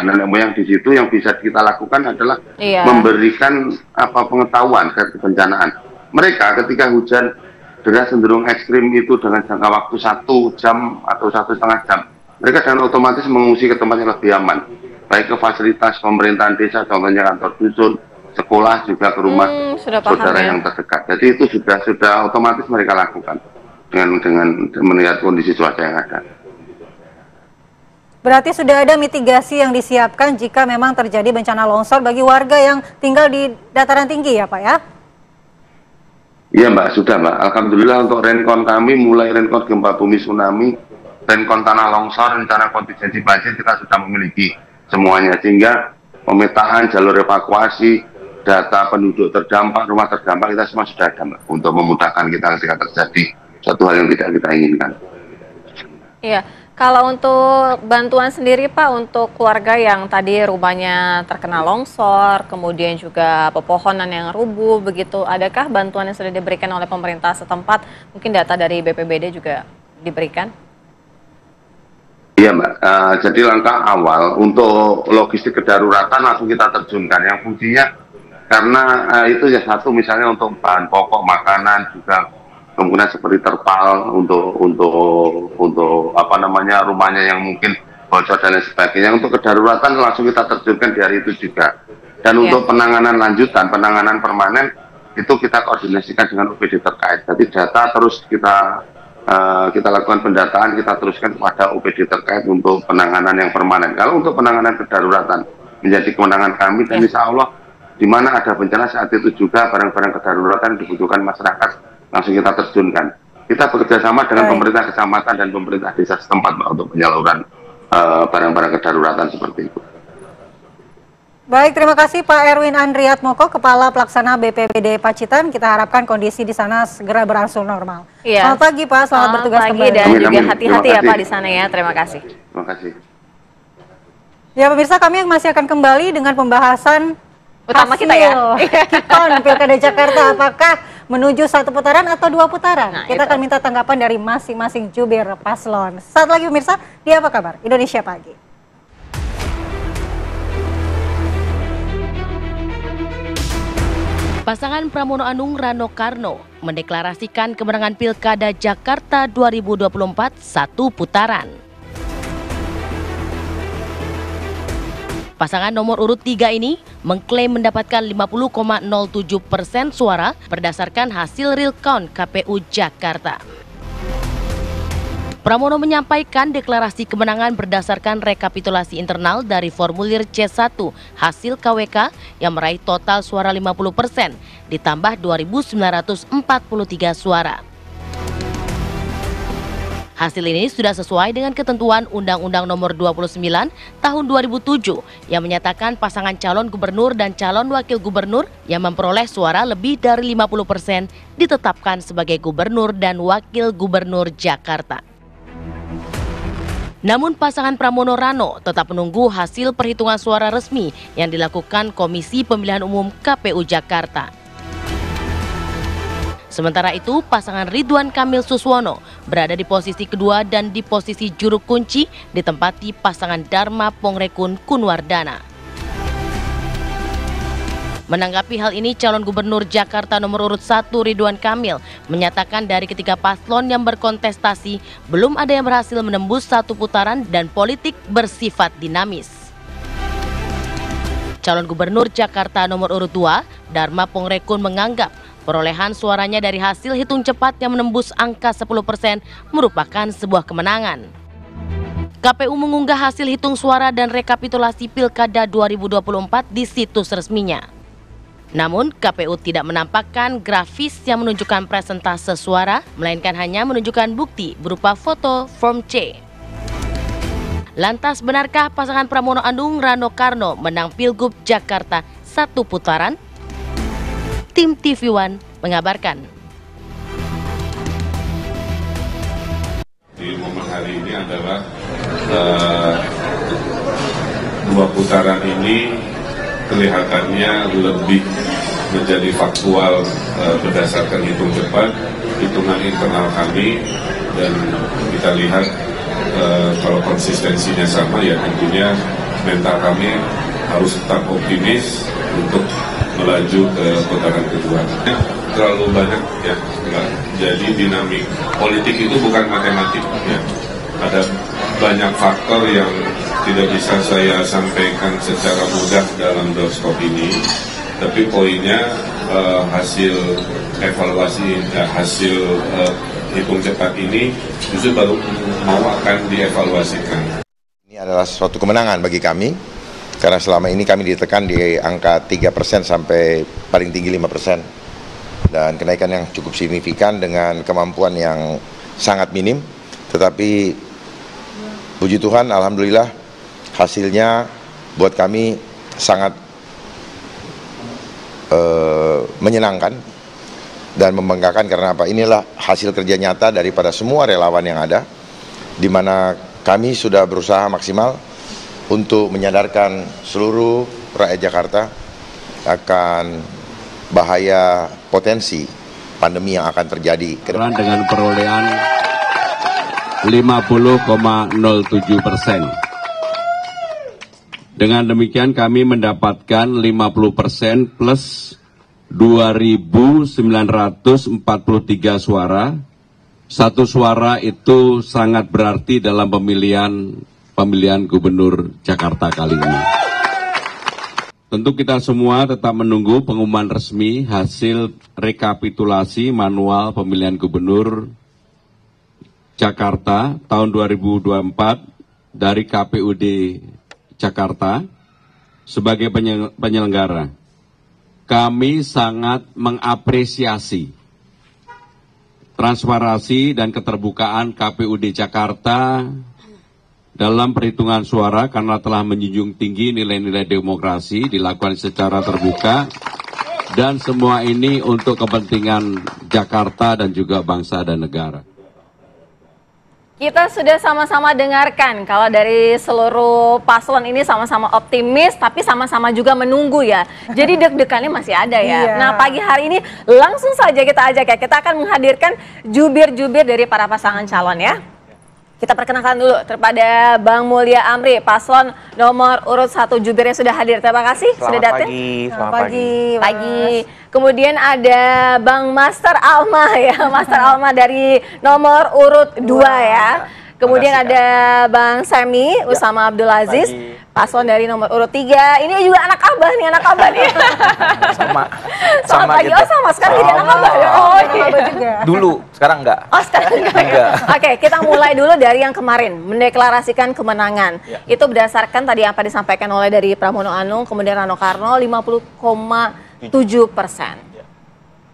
nenek moyang di situ. Yang bisa kita lakukan adalah memberikan pengetahuan terkait kebencanaan. Mereka ketika hujan deras cenderung ekstrim itu dengan jangka waktu 1 jam atau 1,5 jam, mereka dengan otomatis mengungsi ke tempat yang lebih aman, baik ke fasilitas pemerintahan desa, contohnya kantor dusun, sekolah, juga ke rumah saudara yang terdekat. Jadi itu sudah otomatis mereka lakukan dengan melihat kondisi cuaca yang ada. Berarti sudah ada mitigasi yang disiapkan jika memang terjadi bencana longsor bagi warga yang tinggal di dataran tinggi ya Pak ya? Iya Mbak, sudah Mbak. Alhamdulillah untuk rencon kami mulai rencon gempa bumi tsunami, rencon tanah longsor, rencana kontingensi banjir kita sudah memiliki semuanya, sehingga pemetaan jalur evakuasi, data penduduk terdampak, rumah terdampak kita semua sudah ada Mbak, untuk memudahkan kita ketika terjadi satu hal yang tidak kita inginkan. Iya, kalau untuk bantuan sendiri Pak, untuk keluarga yang tadi rumahnya terkena longsor, kemudian juga pepohonan yang rubuh begitu, adakah bantuan yang sudah diberikan oleh pemerintah setempat? Mungkin data dari BPBD juga diberikan? Iya Mbak, jadi langkah awal untuk logistik kedaruratan langsung kita terjunkan. Yang fungsinya karena itu ya satu misalnya untuk bahan pokok makanan, juga kemungkinan seperti terpal untuk rumahnya yang mungkin bocor dan lain sebagainya. Untuk kedaruratan langsung kita terjunkan di hari itu juga. Dan untuk penanganan lanjutan, penanganan permanen itu kita koordinasikan dengan UPD terkait. Jadi data terus kita lakukan pendataan, kita teruskan kepada UPD terkait untuk penanganan yang permanen. Kalau untuk penanganan kedaruratan menjadi kewenangan kami, dan insya Allah di mana ada bencana saat itu juga barang-barang kedaruratan dibutuhkan masyarakat langsung kita terjunkan. Kita bekerja sama dengan pemerintah kecamatan dan pemerintah desa setempat Mbak, untuk penyaluran barang-barang kedaruratan seperti itu. Baik, terima kasih Pak Erwin Andriatmoko, Kepala Pelaksana BPBD Pacitan. Kita harapkan kondisi di sana segera berangsur normal. Iya. Selamat pagi Pak, selamat bertugas kembali. Dan juga hati-hati ya Pak di sana ya, terima kasih. Terima kasih. Ya pemirsa, kami masih akan kembali dengan pembahasan utama kita ya. KIPON Pilkada Jakarta. Apakah menuju 1 putaran atau 2 putaran? Nah, Kita itu. akan minta tanggapan dari masing-masing jubir paslon. Saat lagi pemirsa, di Apa Kabar Indonesia Pagi. Pasangan Pramono Anung Rano Karno mendeklarasikan kemenangan Pilkada Jakarta 2024 1 putaran. Pasangan nomor urut 3 ini mengklaim mendapatkan 50,07% suara berdasarkan hasil real count KPU Jakarta. Pramono menyampaikan deklarasi kemenangan berdasarkan rekapitulasi internal dari formulir C1 hasil KWK yang meraih total suara 50% ditambah 2.943 suara. Hasil ini sudah sesuai dengan ketentuan Undang-Undang Nomor 29 Tahun 2007 yang menyatakan pasangan calon gubernur dan calon wakil gubernur yang memperoleh suara lebih dari 50% ditetapkan sebagai gubernur dan wakil gubernur Jakarta. Namun pasangan Pramono Rano tetap menunggu hasil perhitungan suara resmi yang dilakukan Komisi Pemilihan Umum KPU Jakarta. Sementara itu, pasangan Ridwan Kamil Suswono berada di posisi kedua dan di posisi juru kunci ditempati pasangan Dharma Pongrekun Kunwardana. Menanggapi hal ini, calon gubernur Jakarta nomor urut 1 Ridwan Kamil menyatakan dari ketiga paslon yang berkontestasi, belum ada yang berhasil menembus 1 putaran dan politik bersifat dinamis. Calon gubernur Jakarta nomor urut 2, Dharma Pongrekun menganggap perolehan suaranya dari hasil hitung cepat yang menembus angka 10% merupakan sebuah kemenangan. KPU mengunggah hasil hitung suara dan rekapitulasi Pilkada 2024 di situs resminya. Namun, KPU tidak menampakkan grafis yang menunjukkan persentase suara, melainkan hanya menunjukkan bukti berupa foto Form C. Lantas, benarkah pasangan Pramono Anung Rano Karno menang Pilgub Jakarta 1 putaran? Tim TV One mengabarkan. Di momen hari ini adalah 2 putaran ini kelihatannya lebih menjadi faktual berdasarkan hitung cepat, hitungan internal kami, dan kita lihat kalau konsistensinya sama ya tentunya mental kami harus tetap optimis untuk melaju ke putaran kedua. Terlalu banyak ya, jadi dinamik politik itu bukan matematik ya. Ada banyak faktor yang tidak bisa saya sampaikan secara mudah dalam doorstop ini, tapi poinnya hasil evaluasi, hasil hitung cepat ini justru baru mau akan dievaluasikan. Ini adalah suatu kemenangan bagi kami, karena selama ini kami ditekan di angka 3% sampai paling tinggi 5%, dan kenaikan yang cukup signifikan dengan kemampuan yang sangat minim, tetapi puji Tuhan, alhamdulillah hasilnya buat kami sangat menyenangkan dan membanggakan. Karena apa? Inilah hasil kerja nyata daripada semua relawan yang ada, di mana kami sudah berusaha maksimal untuk menyadarkan seluruh rakyat Jakarta akan bahaya potensi pandemi yang akan terjadi ke depan. Dengan perolehan 50,07%. Dengan demikian kami mendapatkan 50% plus 2.943 suara. 1 suara itu sangat berarti dalam pemilihan gubernur Jakarta kali ini. Tentu kita semua tetap menunggu pengumuman resmi hasil rekapitulasi manual pemilihan gubernur Jakarta tahun 2024 dari KPUD Jakarta. Sebagai penyelenggara, kami sangat mengapresiasi transparansi dan keterbukaan KPUD Jakarta dalam perhitungan suara karena telah menjunjung tinggi nilai-nilai demokrasi, dilakukan secara terbuka, dan semua ini untuk kepentingan Jakarta dan juga bangsa dan negara. Kita sudah sama-sama dengarkan kalau dari seluruh paslon ini sama-sama optimis tapi sama-sama juga menunggu ya. Jadi deg-degannya masih ada ya. Iya. Nah, pagi hari ini langsung saja kita ajak ya. Kita akan menghadirkan jubir-jubir dari para pasangan calon ya. Kita perkenalkan dulu kepada Bang Mulya Amri, paslon nomor urut 1 jubirnya sudah hadir. Terima kasih sudah datang. Selamat pagi. Pagi. Kemudian ada Bang Master Alma ya, Master Alma dari nomor urut 2 ya. Kemudian ada Bang Semi Usama Abdul Aziz, paslon dari nomor urut 3. Ini juga anak abah nih, Selamat pagi. Oh, sama sekali jadi anak abah. Oh, iya. juga. Dulu, sekarang enggak. Oh, sekarang enggak. Oke, kita mulai dulu dari yang kemarin, mendeklarasikan kemenangan. Ya. Itu berdasarkan tadi apa disampaikan oleh dari Pramono Anung, kemudian Rano Karno 50,7%.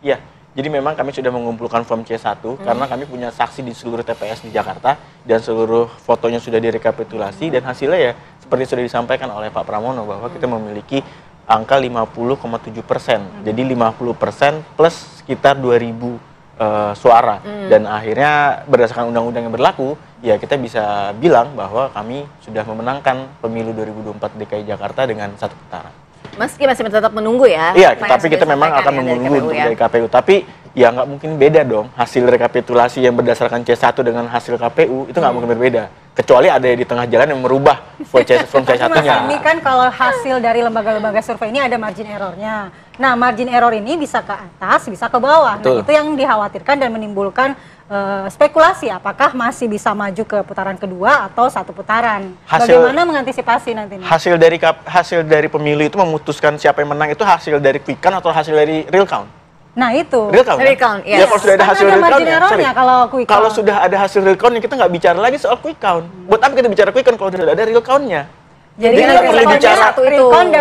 Iya, jadi memang kami sudah mengumpulkan form C1 karena kami punya saksi di seluruh TPS di Jakarta dan seluruh fotonya sudah direkapitulasi dan hasilnya ya seperti sudah disampaikan oleh Pak Pramono bahwa kita memiliki angka 50,7%. Jadi 50% plus sekitar 2.000 suara dan akhirnya berdasarkan undang-undang yang berlaku ya kita bisa bilang bahwa kami sudah memenangkan pemilu 2024 DKI Jakarta dengan 1 putaran. Meski masih tetap menunggu ya. Iya, tapi kita memang akan menunggu untuk dari KPU. Tapi ya nggak mungkin beda dong hasil rekapitulasi yang berdasarkan C1 dengan hasil KPU itu nggak mungkin berbeda. Kecuali ada di tengah jalan yang merubah form C1-nya. Ini kan kalau hasil dari lembaga-lembaga survei ini ada margin errornya. Nah, margin error ini bisa ke atas, bisa ke bawah. Nah, itu yang dikhawatirkan dan menimbulkan spekulasi apakah masih bisa maju ke putaran kedua atau 1 putaran. Bagaimana mengantisipasi nanti? Hasil dari pemilu itu memutuskan siapa yang menang itu hasil dari quick count atau hasil dari real count? Nah itu. Real count. Yes. Ya kalau sudah ada hasil real count kalau sudah ada hasil real count kita nggak bicara lagi soal quick count. Buat apa kita bicara quick count kalau sudah ada real count-nya? Jadi nggak perlu bicara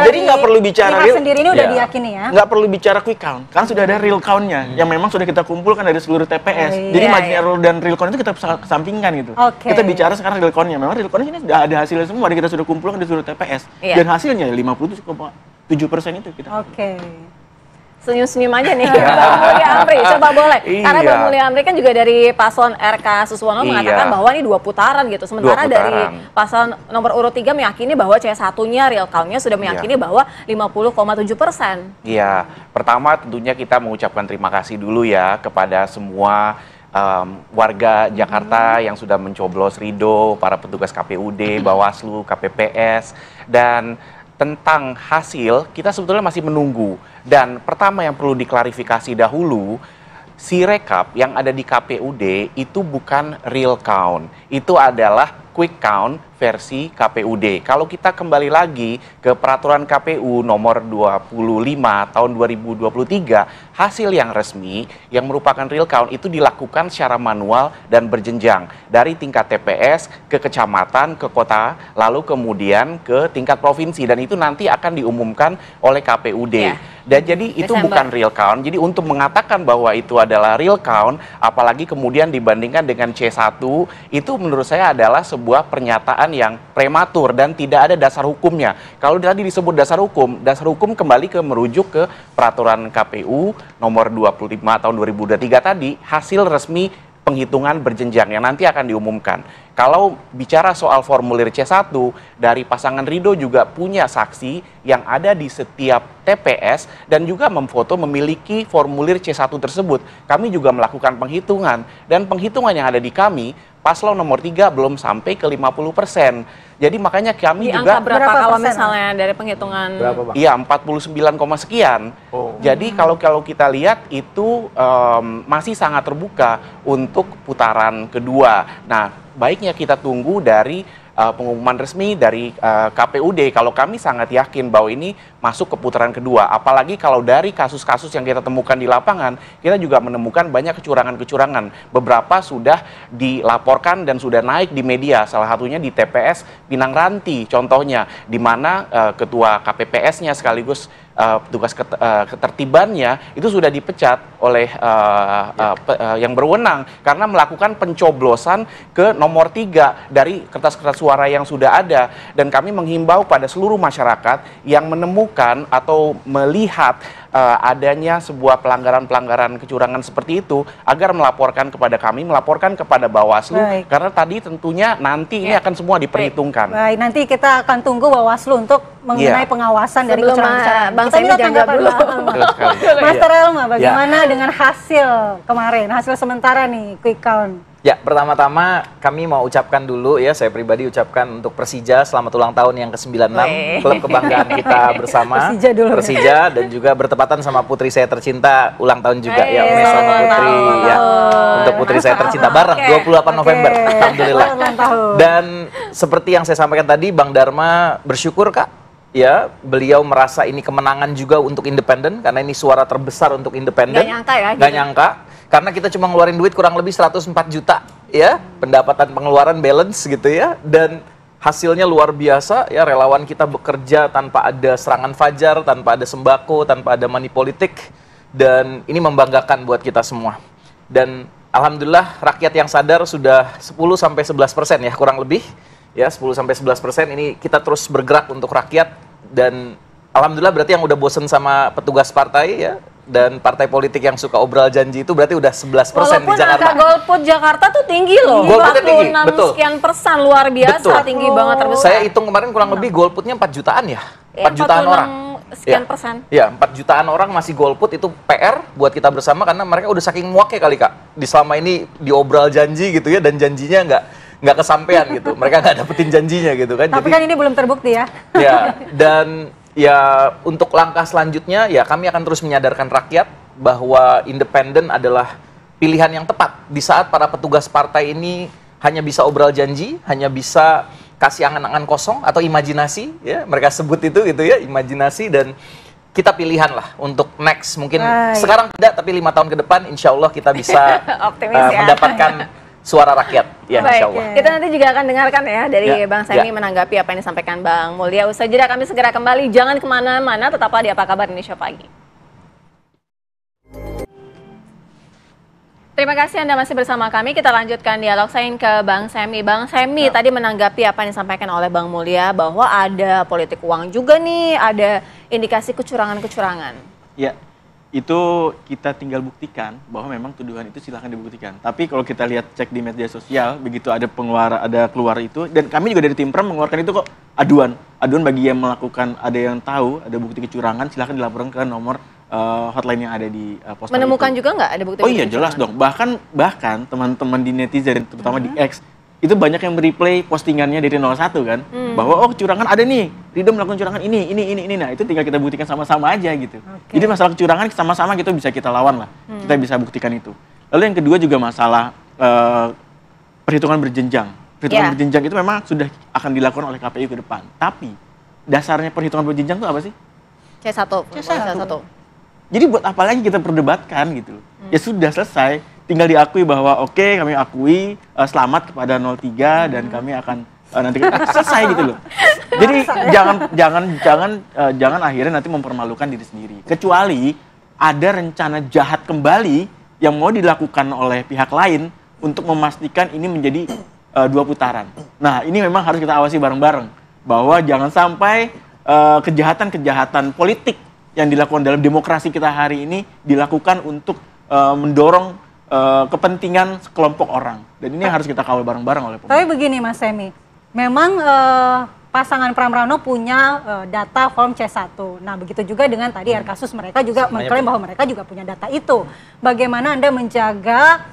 jadi nggak perlu bicara real sendiri ini udah diyakini ya. Nggak perlu bicara quick count, kan sudah ada real count-nya yang memang sudah kita kumpulkan dari seluruh TPS. Jadi margin error dan real count itu kita kesampingkan gitu. Kita bicara sekarang real count-nya. Memang real count-nya ini sudah ada hasilnya semua, kita sudah kumpulkan di seluruh TPS dan hasilnya 57,7% itu kita. Senyum-senyum aja nih Bang Mulya Amri, coba boleh. Karena Bang Mulya Amri kan juga dari paslon RK Suswono mengatakan bahwa ini 2 putaran gitu. Sementara dari paslon nomor urut 3 meyakini bahwa C1-nya real count-nya sudah meyakini bahwa 50,7%. Iya, pertama tentunya kita mengucapkan terima kasih dulu ya kepada semua warga Jakarta yang sudah mencoblos Ridho, para petugas KPUD, Bawaslu, KPPS, dan tentang hasil kita sebetulnya masih menunggu. Dan pertama yang perlu diklarifikasi dahulu, si rekap yang ada di KPUD itu bukan real count, itu adalah quick count versi KPUD. Kalau kita kembali lagi ke peraturan KPU nomor 25 tahun 2023, hasil yang resmi yang merupakan real count itu dilakukan secara manual dan berjenjang dari tingkat TPS ke kecamatan, ke kota, lalu kemudian ke tingkat provinsi dan itu nanti akan diumumkan oleh KPUD. Dan jadi itu bukan real count. Jadi untuk mengatakan bahwa itu adalah real count, apalagi kemudian dibandingkan dengan C1, itu menurut saya adalah sebuah pernyataan yang prematur dan tidak ada dasar hukumnya. Kalau tadi disebut dasar hukum kembali merujuk ke peraturan KPU nomor 25 tahun 2023 tadi, hasil resmi penghitungan berjenjang yang nanti akan diumumkan. Kalau bicara soal formulir C1, dari pasangan Ridho juga punya saksi yang ada di setiap TPS dan juga memfoto memiliki formulir C1 tersebut. Kami juga melakukan penghitungan dan penghitungan yang ada di kami, paslon nomor 3 belum sampai ke 50%. Jadi makanya kami di juga... angka berapa kalau misalnya dari penghitungan? Iya, 49, sekian. Jadi kalau kita lihat itu masih sangat terbuka untuk putaran kedua. Nah, baiknya kita tunggu dari pengumuman resmi dari KPUD. Kalau kami sangat yakin bahwa ini masuk ke putaran kedua. Apalagi kalau dari kasus-kasus yang kita temukan di lapangan, kita juga menemukan banyak kecurangan-kecurangan. Beberapa sudah dilaporkan dan sudah naik di media. Salah satunya di TPS Pinang Ranti, contohnya, di mana ketua KPPS-nya sekaligus petugas ketertibannya itu sudah dipecat oleh yang berwenang karena melakukan pencoblosan ke nomor 3 dari kertas-kertas suara yang sudah ada. Dan kami menghimbau pada seluruh masyarakat yang menemukan atau melihat adanya sebuah pelanggaran-pelanggaran kecurangan seperti itu agar melaporkan kepada kami, melaporkan kepada Bawaslu. Baik. Karena tadi tentunya nanti ini akan semua diperhitungkan. Baik, nanti kita akan tunggu Bawaslu untuk mengenai pengawasan dari Sebelum kecurangan. Bang Kita Semi minta jawab dulu. Master Elma, bagaimana dengan hasil kemarin, hasil sementara nih, quick count? Ya, pertama-tama kami mau ucapkan dulu ya, saya pribadi ucapkan untuk Persija selamat ulang tahun yang ke-96, klub kebanggaan kita bersama. Persija dulu. Persija dan juga bertepatan sama putri saya tercinta ulang tahun juga ya, Mes sama Putri ya. Untuk putri saya tercinta bareng 28 November. Alhamdulillah. Dan seperti yang saya sampaikan tadi, Bang Dharma bersyukur Kak. Ya, beliau merasa ini kemenangan juga untuk independen karena ini suara terbesar untuk independen. Gak nyangka ya? Gak nyangka. Karena kita cuma ngeluarin duit kurang lebih 104 juta ya, pendapatan pengeluaran balance gitu ya, dan hasilnya luar biasa ya, relawan kita bekerja tanpa ada serangan fajar, tanpa ada sembako, tanpa ada money politik, dan ini membanggakan buat kita semua. Dan alhamdulillah rakyat yang sadar sudah 10-11% ya kurang lebih ya, 10-11% ini kita terus bergerak untuk rakyat, dan alhamdulillah berarti yang udah bosen sama petugas partai ya, dan partai politik yang suka obral janji itu berarti udah 11% di Jakarta. Walaupun angka golput Jakarta tuh tinggi loh, golputnya tinggi, 46 betul. sekian persen, luar biasa, Betul. tinggi banget, terbesar. Saya hitung kemarin kurang lebih golputnya 4 jutaan ya, 4 jutaan orang. Sekian persen. Ya, 4 jutaan orang masih golput, itu PR buat kita bersama karena mereka udah saking muaknya kali Kak. Di selama ini diobral janji gitu ya, dan janjinya nggak kesampaian gitu. Mereka nggak dapetin janjinya gitu kan. Tapi kan ini belum terbukti ya. Ya, dan ya untuk langkah selanjutnya ya kami akan terus menyadarkan rakyat bahwa independen adalah pilihan yang tepat di saat para petugas partai ini hanya bisa obral janji, hanya bisa kasih angan-angan kosong atau imajinasi ya, mereka sebut itu gitu ya, imajinasi, dan kita pilihan lah untuk next, mungkin sekarang tidak, tapi 5 tahun ke depan insya Allah kita bisa mendapatkan suara rakyat ya. Baik, insya Allah. kita nanti juga akan dengarkan ya dari Bang Semi menanggapi apa yang disampaikan Bang Mulya. Usai jeda kami segera kembali, jangan kemana-mana, tetaplah di Apa Kabar Indonesia Pagi. Terima kasih Anda masih bersama kami. Kita lanjutkan dialog saya ke Bang Semi. Bang Semi tadi menanggapi apa yang disampaikan oleh Bang Mulya bahwa ada politik uang juga nih, ada indikasi kecurangan-kecurangan. Ya, itu kita tinggal buktikan bahwa memang tuduhan itu silahkan dibuktikan. Tapi kalau kita lihat cek di media sosial, begitu ada keluar itu, dan kami juga dari tim PREM mengeluarkan itu kok aduan bagi yang melakukan, ada yang tahu ada bukti kecurangan, silahkan dilaporkan ke nomor hotline yang ada di poster. Menemukan itu juga nggak ada bukti? Oh iya jelas dong. Bahkan teman-teman di netizen, terutama di X, itu banyak yang mereplay postingannya dari 01 kan, bahwa kecurangan ada nih, Ridho melakukan kecurangan ini. Nah itu tinggal kita buktikan sama-sama aja gitu. Jadi masalah kecurangan sama-sama kita bisa kita lawan lah, kita bisa buktikan itu. Lalu yang kedua juga masalah perhitungan berjenjang. Perhitungan berjenjang itu memang sudah akan dilakukan oleh KPU ke depan. Tapi dasarnya perhitungan berjenjang itu apa sih? C1. Jadi buat apa lagi kita perdebatkan gitu? Ya sudah selesai. Tinggal diakui bahwa oke, kami akui, selamat kepada 03 dan kami akan nanti selesai gitu loh. Jadi jangan akhirnya nanti mempermalukan diri sendiri. Kecuali ada rencana jahat kembali yang mau dilakukan oleh pihak lain untuk memastikan ini menjadi 2 putaran. Nah, ini memang harus kita awasi bareng-bareng bahwa jangan sampai kejahatan-kejahatan politik yang dilakukan dalam demokrasi kita hari ini dilakukan untuk mendorong kepentingan sekelompok orang. Dan ini harus kita kawal bareng-bareng oleh pemerintah. Tapi begini Mas Semi, memang pasangan Pramrano punya data form C1. Nah begitu juga dengan tadi Kasus, mereka juga mengklaim bahwa mereka juga punya data itu. Bagaimana Anda menjaga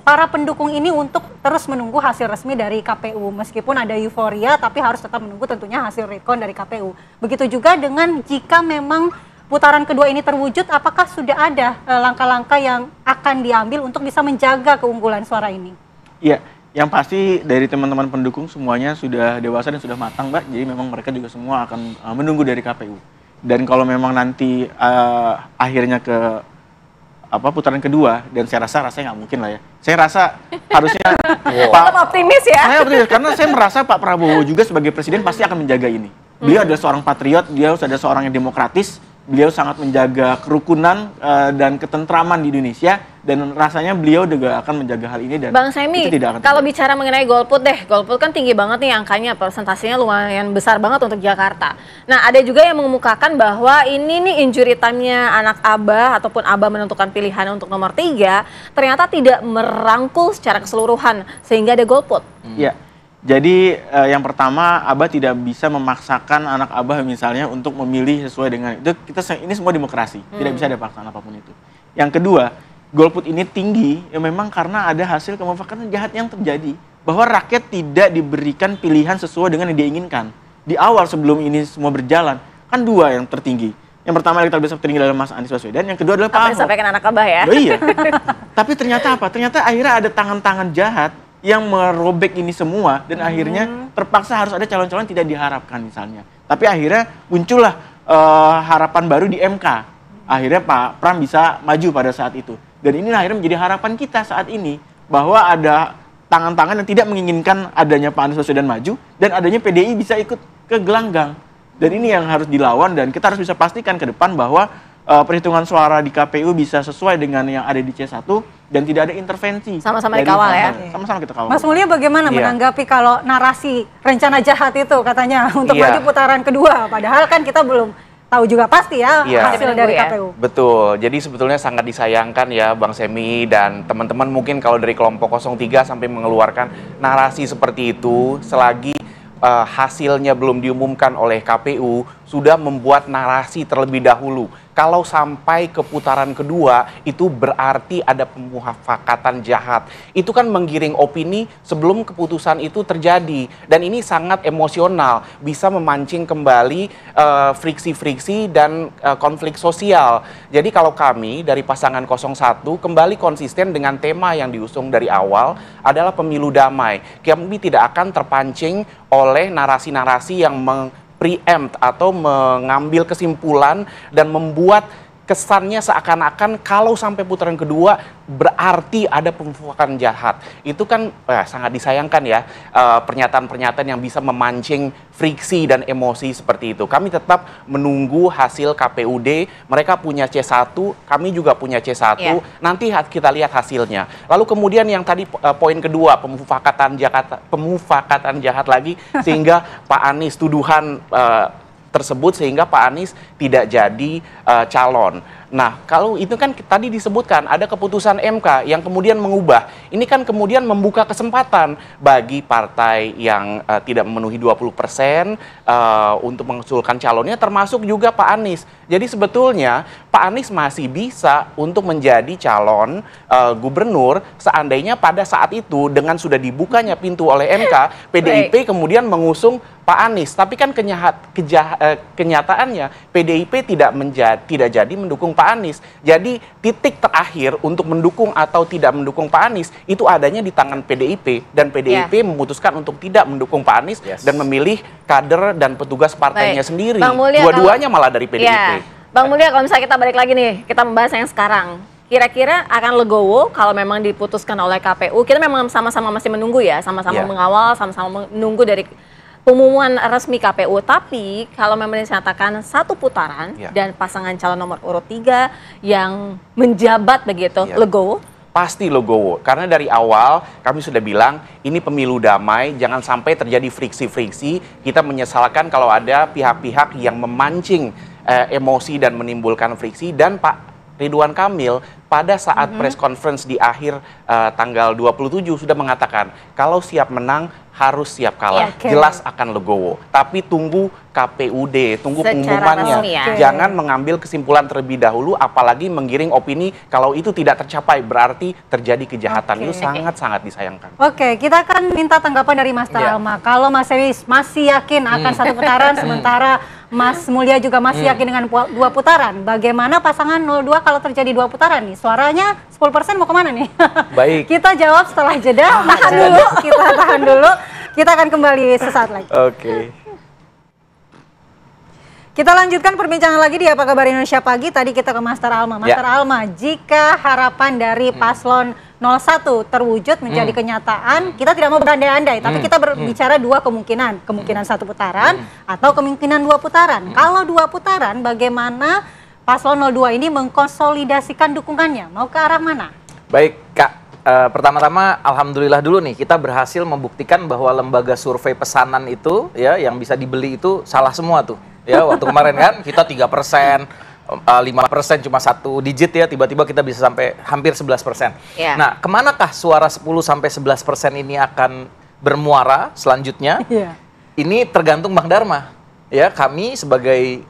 para pendukung ini untuk terus menunggu hasil resmi dari KPU, meskipun ada euforia tapi harus tetap menunggu tentunya hasil recon dari KPU. Begitu juga dengan jika memang putaran kedua ini terwujud, apakah sudah ada langkah-langkah yang akan diambil untuk bisa menjaga keunggulan suara ini? Iya, yang pasti dari teman-teman pendukung semuanya sudah dewasa dan sudah matang, Mbak. Jadi memang mereka juga semua akan menunggu dari KPU. Dan kalau memang nanti akhirnya ke putaran kedua, dan saya rasa rasanya nggak mungkin lah ya. Saya rasa harusnya Tetap optimis ya. Saya optimis karena saya merasa Pak Prabowo juga sebagai presiden pasti akan menjaga ini. Beliau adalah seorang patriot, dia adalah seorang yang demokratis, beliau sangat menjaga kerukunan dan ketentraman di Indonesia, dan rasanya beliau juga akan menjaga hal ini dan Bang Semi, itu tidak akan kalau bicara mengenai golput deh, golput kan tinggi banget nih angkanya, presentasinya lumayan besar banget untuk Jakarta. Nah, ada juga yang mengemukakan bahwa ini nih injury time-nya anak Abah ataupun Abah menentukan pilihan untuk nomor 3 ternyata tidak merangkul secara keseluruhan sehingga ada golput. Ya, jadi yang pertama Abah tidak bisa memaksakan anak Abah misalnya untuk memilih sesuai dengan itu. Ini semua demokrasi, tidak bisa ada paksaan apapun itu. Yang kedua, golput ini tinggi ya memang karena ada hasil kemufakatan jahat yang terjadi bahwa rakyat tidak diberikan pilihan sesuai dengan yang dia inginkan. Di awal sebelum ini semua berjalan kan 2 yang tertinggi. Yang pertama elektabilitas tertinggi adalah Mas Anies Baswedan, yang kedua adalah Pak Ahok. Disampaikan anak Abah ya. Oh, iya. Tapi ternyata apa? Ternyata akhirnya ada tangan-tangan jahat yang merobek ini semua dan akhirnya terpaksa harus ada calon-calon tidak diharapkan misalnya. Tapi akhirnya muncullah harapan baru di MK. Akhirnya Pak Pram bisa maju pada saat itu. Dan ini akhirnya menjadi harapan kita saat ini bahwa ada tangan-tangan yang tidak menginginkan adanya Pak Anies Baswedan maju dan adanya PDI bisa ikut ke gelanggang. Dan ini yang harus dilawan dan kita harus bisa pastikan ke depan bahwa perhitungan suara di KPU bisa sesuai dengan yang ada di C1 dan tidak ada intervensi. Sama-sama dikawal ya. Sama-sama kita kawal. Mas Mulya bagaimana menanggapi kalau narasi rencana jahat itu katanya untuk maju putaran kedua, padahal kan kita belum tahu juga pasti ya hasil dari KPU. Betul, jadi sebetulnya sangat disayangkan ya Bang Semi dan teman-teman mungkin kalau dari kelompok 03 sampai mengeluarkan narasi seperti itu selagi hasilnya belum diumumkan oleh KPU sudah membuat narasi terlebih dahulu. Kalau sampai ke putaran kedua, itu berarti ada pemufakatan jahat. Itu kan menggiring opini sebelum keputusan itu terjadi. Dan ini sangat emosional, bisa memancing kembali friksi-friksi dan konflik sosial. Jadi kalau kami dari pasangan 01 kembali konsisten dengan tema yang diusung dari awal adalah pemilu damai. Kami tidak akan terpancing oleh narasi-narasi yang preempt atau mengambil kesimpulan dan membuat kesannya seakan-akan kalau sampai putaran kedua berarti ada pemufakan jahat. Itu kan sangat disayangkan ya pernyataan-pernyataan yang bisa memancing friksi dan emosi seperti itu. Kami tetap menunggu hasil KPUD, mereka punya C1, kami juga punya C1, nanti kita lihat hasilnya. Lalu kemudian yang tadi poin kedua, pemufakatan jahat lagi sehingga Pak Anies tuduhan tersebut sehingga Pak Anies tidak jadi calon. Nah, kalau itu kan tadi disebutkan ada keputusan MK yang kemudian mengubah. Ini kan kemudian membuka kesempatan bagi partai yang tidak memenuhi 20% untuk mengusulkan calonnya, termasuk juga Pak Anies. Jadi sebetulnya Pak Anies masih bisa untuk menjadi calon gubernur seandainya pada saat itu dengan sudah dibukanya pintu oleh MK, PDIP kemudian mengusung Pak Anies. Tapi kan kenyataannya PDIP tidak jadi mendukung Pak Anies. Jadi titik terakhir untuk mendukung atau tidak mendukung Pak Anies itu adanya di tangan PDIP dan PDIP memutuskan untuk tidak mendukung Pak Anies dan memilih kader dan petugas partainya sendiri. Dua-duanya malah dari PDIP. Bang Mulya, kalau misalnya kita balik lagi nih, kita membahas yang sekarang. Kira-kira akan legowo kalau memang diputuskan oleh KPU. Kita memang sama-sama masih menunggu ya, sama-sama mengawal, sama-sama menunggu dari pengumuman resmi KPU. Tapi kalau memang dinyatakan satu putaran dan pasangan calon nomor urut 3 yang menjabat begitu, legowo? Pasti legowo, karena dari awal kami sudah bilang ini pemilu damai, jangan sampai terjadi friksi-friksi. Kita menyesalkan kalau ada pihak-pihak yang memancing emosi dan menimbulkan friksi. Dan Pak Ridwan Kamil pada saat press conference di akhir tanggal 27 sudah mengatakan kalau siap menang harus siap kalah, jelas akan legowo. Tapi tunggu KPUD, tunggu pengumumannya. Jangan mengambil kesimpulan terlebih dahulu, apalagi menggiring opini kalau itu tidak tercapai berarti terjadi kejahatan. Itu sangat-sangat disayangkan. Oke, kita akan minta tanggapan dari Mas Alma. Kalau Mas Emis masih yakin akan satu putaran, sementara Mas Mulya juga masih yakin dengan 2 putaran. Bagaimana pasangan 02 kalau terjadi 2 putaran nih? Suaranya 10% mau kemana nih? Baik. Kita jawab setelah jeda. Tahan dulu, kita tahan dulu. Kita akan kembali sesaat lagi. Oke. Kita lanjutkan perbincangan lagi di Apa Kabar Indonesia Pagi. Tadi kita ke Master Alma. Master Alma, jika harapan dari paslon 01 terwujud menjadi kenyataan, kita tidak mau berandai-andai, tapi kita berbicara 2 kemungkinan. Kemungkinan 1 putaran atau kemungkinan 2 putaran. Kalau 2 putaran, bagaimana paslon 02 ini mengkonsolidasikan dukungannya? Mau ke arah mana? Baik, Kak. Pertama-tama alhamdulillah dulu nih kita berhasil membuktikan bahwa lembaga survei pesanan itu ya yang bisa dibeli itu salah semua tuh. Ya, waktu kemarin kan kita 3%, 5% cuma 1 digit ya, tiba-tiba kita bisa sampai hampir 11%. Yeah. Nah, kemanakah suara 10-11% ini akan bermuara selanjutnya? Yeah. Ini tergantung Bang Dharma. Ya, kami sebagai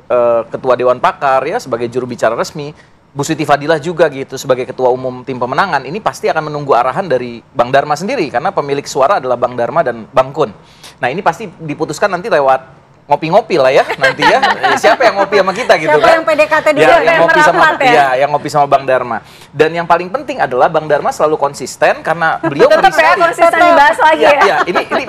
ketua Dewan Pakar ya, sebagai juru bicara resmi, Bu Siti Fadilah juga gitu sebagai ketua umum tim pemenangan, ini pasti akan menunggu arahan dari Bang Dharma sendiri karena pemilik suara adalah Bang Dharma dan Bang Kun. Nah, ini pasti diputuskan nanti lewat ngopi-ngopi lah ya nanti ya. Siapa yang ngopi sama kita gitu kan? Siapa yang PDKT dulu ya, yang ngopi sama ya? yang ngopi sama Bang Dharma. Dan yang paling penting adalah Bang Dharma selalu konsisten karena beliau tetap ya konsisten dibahas lagi ya. Iya, ini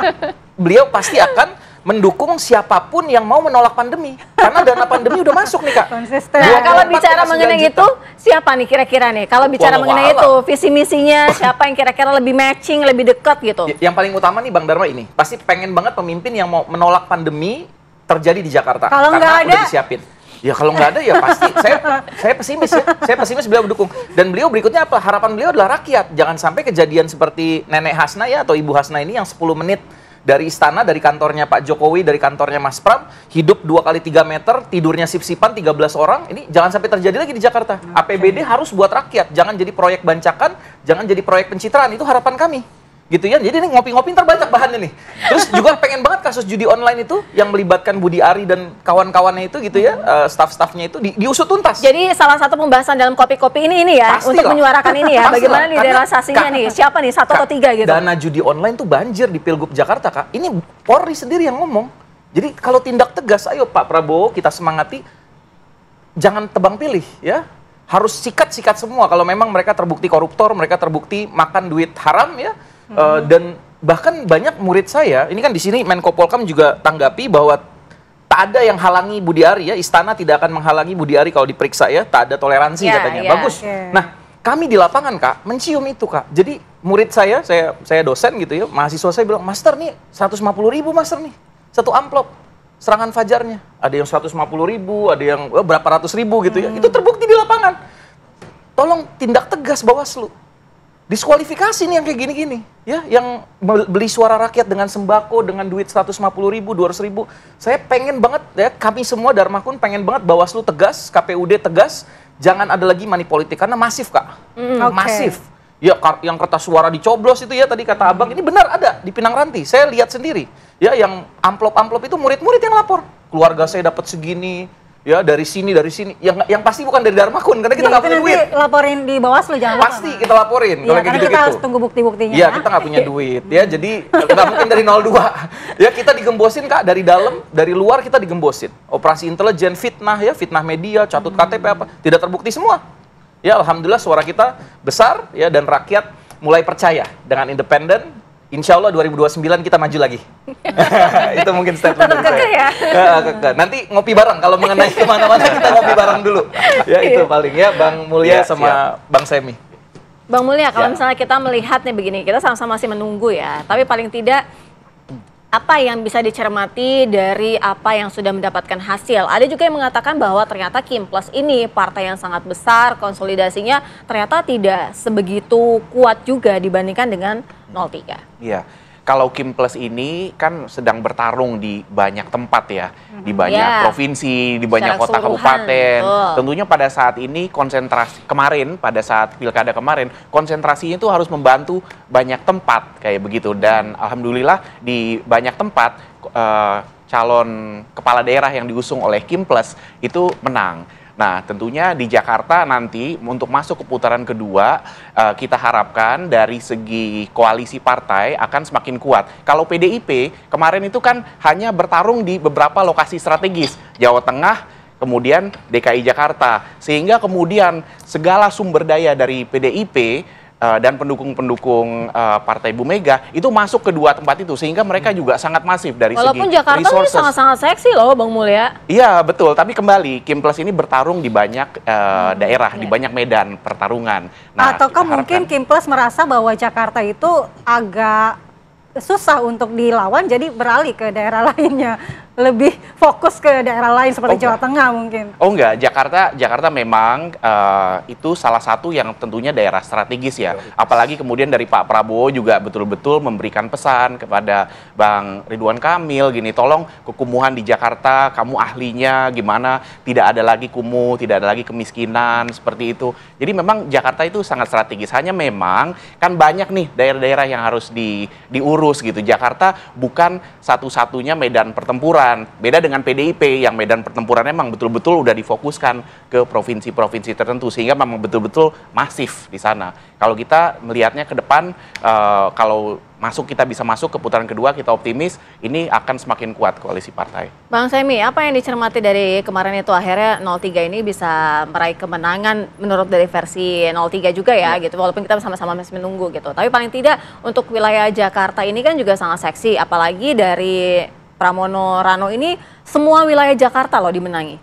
beliau pasti akan mendukung siapapun yang mau menolak pandemi. Karena dana pandemi udah masuk nih, Kak. Konsisten. Nah, kalau bicara mengenai itu, siapa nih kira-kira nih? Kalau bicara mengenai itu, visi misinya siapa yang kira-kira lebih matching, lebih dekat gitu? Yang paling utama nih Bang Dharma ini, pasti pengen banget pemimpin yang mau menolak pandemi terjadi di Jakarta. Kalau nggak ada, udah disiapin. Ya kalau nggak ada ya pasti. Saya pesimis ya. Saya pesimis, beliau mendukung. Dan beliau berikutnya apa? Harapan beliau adalah rakyat. Jangan sampai kejadian seperti Nenek Hasna ya atau Ibu Hasna ini yang 10 menit dari istana, dari kantornya Pak Jokowi, dari kantornya Mas Pram, hidup 2 kali 3 meter, tidurnya sip-sipan 13 orang, ini jangan sampai terjadi lagi di Jakarta. APBD harus buat rakyat, jangan jadi proyek bancakan, jangan jadi proyek pencitraan, itu harapan kami. Gitu ya, jadi ini ngopi-ngopi ntar banyak bahannya nih. Terus juga pengen banget kasus judi online itu, yang melibatkan Budi Ari dan kawan-kawannya itu gitu ya, staff-staffnya itu diusut tuntas. Jadi salah satu pembahasan dalam kopi-kopi ini ya, Pastilah. untuk menyuarakan ini ya, bagaimana di realisasinya nih, siapa nih, 1 atau 3 gitu? Dana judi online tuh banjir di Pilgub Jakarta, Kak. Ini Polri sendiri yang ngomong. Jadi kalau tindak tegas, ayo Pak Prabowo kita semangati, jangan tebang pilih ya. Harus sikat-sikat semua kalau memang mereka terbukti koruptor, mereka terbukti makan duit haram ya. Dan bahkan banyak murid saya, ini kan di sini Menko Polkam juga tanggapi bahwa tak ada yang halangi Budi Ari ya, istana tidak akan menghalangi Budi Ari kalau diperiksa ya, tak ada toleransi katanya. Bagus. Nah, kami di lapangan Kak mencium itu Kak. Jadi murid saya dosen gitu ya, mahasiswa saya bilang, "Master nih 150.000 Master nih, 1 amplop serangan fajarnya." Ada yang 150.000, ada yang berapa ratus ribu gitu ya. Itu terbukti di lapangan. Tolong tindak tegas Bawaslu. Diskualifikasi nih yang kayak gini-gini ya, yang beli suara rakyat dengan sembako dengan duit 150.000, 200.000. Saya pengen banget ya, kami semua Dharma Kun pengen banget Bawaslu tegas, KPUD tegas, jangan ada lagi money politik karena masif Kak. Masif. Ya yang kertas suara dicoblos itu ya tadi kata Abang, ini benar ada di Pinang Ranti. Saya lihat sendiri. Ya yang amplop-amplop itu murid-murid yang lapor. Keluarga saya dapat segini. Ya dari sini yang pasti bukan dari Dharma Kun karena kita nggak punya duit. Laporin di Bawaslu jangan lupa. Pasti kita laporin kalau kayak gitu. Kita harus tunggu bukti-buktinya. Iya, kita nggak punya duit ya, jadi nggak mungkin dari 02. Ya kita digembosin Kak dari dalam, dari luar kita digembosin. Operasi intelijen, fitnah ya, fitnah media, catut KTP apa, tidak terbukti semua. Ya alhamdulillah suara kita besar ya dan rakyat mulai percaya dengan independen. Insya Allah 2029 kita maju lagi. Itu mungkin statement dari saya. Ya? Nanti ngopi bareng kalau mengenai kemana-mana kita ngopi bareng dulu. Ya itu paling ya Bang Mulya sama Bang Semi. Bang Mulya, kalau misalnya kita melihat nih begini, kita sama-sama masih menunggu ya. Tapi paling tidak apa yang bisa dicermati dari apa yang sudah mendapatkan hasil? Ada juga yang mengatakan bahwa ternyata Kimples ini partai yang sangat besar, konsolidasinya ternyata tidak sebegitu kuat juga dibandingkan dengan 03. Iya, kalau Kimples ini kan sedang bertarung di banyak tempat ya, di banyak provinsi, di banyak kota kabupaten. Tentunya pada saat ini konsentrasi kemarin, pada saat pilkada kemarin, konsentrasinya itu harus membantu banyak tempat kayak begitu. Dan alhamdulillah di banyak tempat calon kepala daerah yang diusung oleh Kimples itu menang. Nah, tentunya di Jakarta nanti untuk masuk ke putaran kedua, kita harapkan dari segi koalisi partai akan semakin kuat. Kalau PDIP kemarin itu kan hanya bertarung di beberapa lokasi strategis, Jawa Tengah, kemudian DKI Jakarta. Sehingga kemudian segala sumber daya dari PDIP dan pendukung-pendukung Partai Bu Mega itu masuk ke dua tempat itu sehingga mereka juga sangat masif dari segi resources. Walaupun Jakarta ini sangat-sangat seksi loh Bang Mulya. Iya betul, tapi kembali Kimples ini bertarung di banyak daerah, di banyak medan pertarungan. Nah, ataukah mungkin Kimples merasa bahwa Jakarta itu agak susah untuk dilawan jadi beralih ke daerah lainnya. lebih fokus ke daerah lain seperti Jawa Tengah mungkin? Oh enggak, Jakarta memang itu salah satu yang tentunya daerah strategis ya. Apalagi kemudian dari Pak Prabowo juga betul-betul memberikan pesan kepada Bang Ridwan Kamil gini, tolong kekumuhan di Jakarta, kamu ahlinya gimana, tidak ada lagi kumuh, tidak ada lagi kemiskinan seperti itu. Jadi memang Jakarta itu sangat strategis. Hanya memang kan banyak nih daerah-daerah yang harus diurus gitu. Jakarta bukan satu-satunya medan pertempuran. Beda dengan PDIP yang medan pertempurannya memang betul-betul udah difokuskan ke provinsi-provinsi tertentu sehingga memang betul-betul masif di sana. Kalau kita melihatnya ke depan, kalau kita bisa masuk ke putaran kedua, kita optimis ini akan semakin kuat koalisi partai. Bang Semi, apa yang dicermati dari kemarin itu akhirnya 03 ini bisa meraih kemenangan menurut dari versi 03 juga ya gitu, walaupun kita sama-sama masih menunggu gitu. Tapi paling tidak untuk wilayah Jakarta ini kan juga sangat seksi, apalagi dari Pramono Rano ini semua wilayah Jakarta loh dimenangi.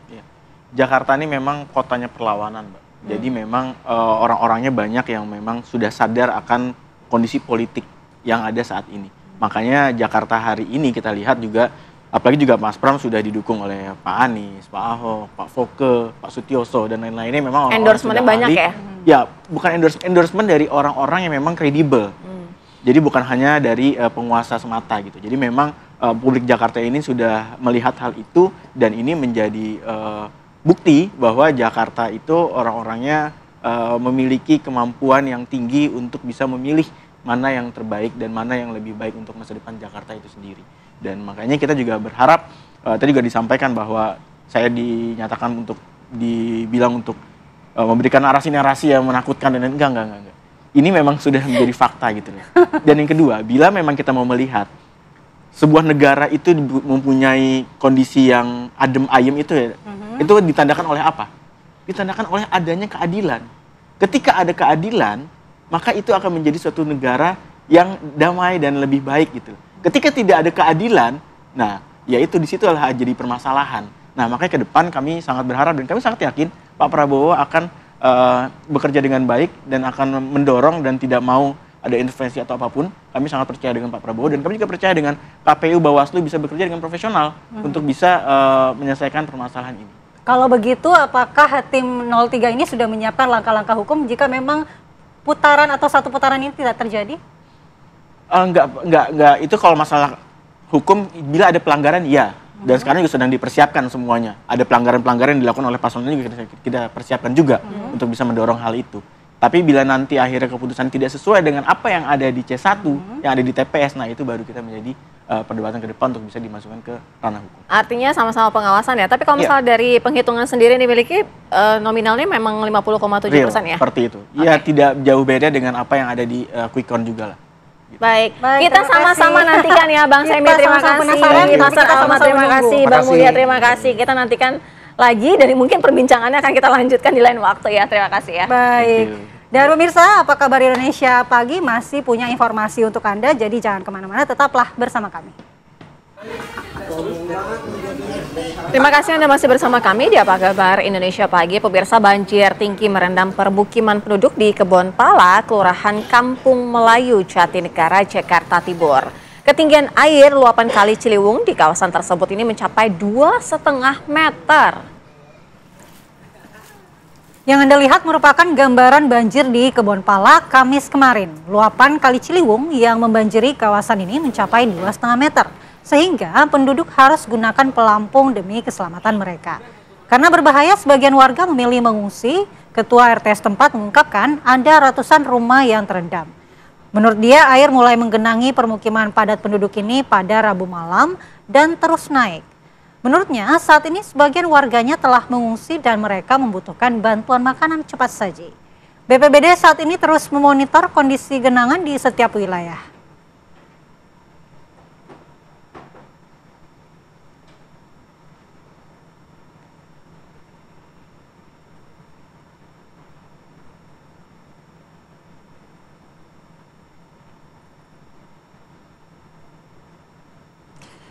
Jakarta ini memang kotanya perlawanan, Mbak. Jadi memang orang-orangnya banyak yang memang sudah sadar akan kondisi politik yang ada saat ini. Makanya Jakarta hari ini kita lihat juga, apalagi juga Mas Pram sudah didukung oleh Pak Anies, Pak Ahok, Pak Foke, Pak Sutioso, dan lain-lainnya memang endorsementnya banyak ya? Ya, bukan endorsement dari orang-orang yang memang kredibel. Jadi bukan hanya dari penguasa semata gitu. Jadi memang publik Jakarta ini sudah melihat hal itu, dan ini menjadi bukti bahwa Jakarta itu orang-orangnya memiliki kemampuan yang tinggi untuk bisa memilih mana yang terbaik dan mana yang lebih baik untuk masa depan Jakarta itu sendiri. Dan makanya kita juga berharap, tadi juga disampaikan bahwa saya dinyatakan dibilang untuk memberikan narasi-narasi yang menakutkan dan enggak. Ini memang sudah menjadi fakta gitu loh. Dan yang kedua, bila memang kita mau melihat sebuah negara itu mempunyai kondisi yang adem ayem itu ya, itu ditandakan oleh apa? Ditandakan oleh adanya keadilan. Ketika ada keadilan, maka itu akan menjadi suatu negara yang damai dan lebih baik gitu. Ketika tidak ada keadilan, nah, ya itu disitulah jadi permasalahan. Nah, makanya ke depan kami sangat berharap dan kami sangat yakin Pak Prabowo akan bekerja dengan baik dan akan mendorong dan tidak mau ada intervensi atau apapun. Kami sangat percaya dengan Pak Prabowo dan kami juga percaya dengan KPU Bawaslu bisa bekerja dengan profesional untuk bisa menyelesaikan permasalahan ini. Kalau begitu, apakah tim 03 ini sudah menyiapkan langkah-langkah hukum jika memang putaran atau satu putaran ini tidak terjadi? Enggak. Itu kalau masalah hukum, bila ada pelanggaran, ya. Dan sekarang juga sedang dipersiapkan semuanya. Ada pelanggaran-pelanggaran yang dilakukan oleh paslon ini juga kita persiapkan juga untuk bisa mendorong hal itu. Tapi bila nanti akhirnya keputusan tidak sesuai dengan apa yang ada di C1, yang ada di TPS, nah itu baru kita menjadi perdebatan ke depan untuk bisa dimasukkan ke ranah hukum. Artinya sama-sama pengawasan ya. Tapi kalau misalnya dari penghitungan sendiri yang dimiliki, nominalnya memang 50,7% ya? Seperti itu. Ya, tidak jauh beda dengan apa yang ada di Quick Count juga lah. Gitu. Baik, kita sama-sama nantikan ya Bang Semi, terima kasih. Mas Alma, terima kasih. Bang Mulya, terima kasih. Kita nantikan lagi dan mungkin perbincangannya akan kita lanjutkan di lain waktu ya. Terima kasih ya. Baik. Dan pemirsa, apa kabar Indonesia Pagi masih punya informasi untuk Anda, jadi jangan kemana-mana, tetaplah bersama kami. Terima kasih Anda masih bersama kami di Apa Kabar Indonesia Pagi. Pemirsa, banjir tinggi merendam permukiman penduduk di Kebon Pala, Kelurahan Kampung Melayu, Jatinegara, Jakarta Timur. Ketinggian air luapan Kali Ciliwung di kawasan tersebut ini mencapai 2,5 meter. Yang Anda lihat merupakan gambaran banjir di Kebon Pala Kamis kemarin. Luapan Kali Ciliwung yang membanjiri kawasan ini mencapai 2,5 meter. Sehingga penduduk harus gunakan pelampung demi keselamatan mereka. Karena berbahaya, sebagian warga memilih mengungsi. Ketua RT setempat mengungkapkan ada ratusan rumah yang terendam. Menurut dia, air mulai menggenangi permukiman padat penduduk ini pada Rabu malam dan terus naik. Menurutnya, saat ini sebagian warganya telah mengungsi dan mereka membutuhkan bantuan makanan cepat saji. BPBD saat ini terus memonitor kondisi genangan di setiap wilayah.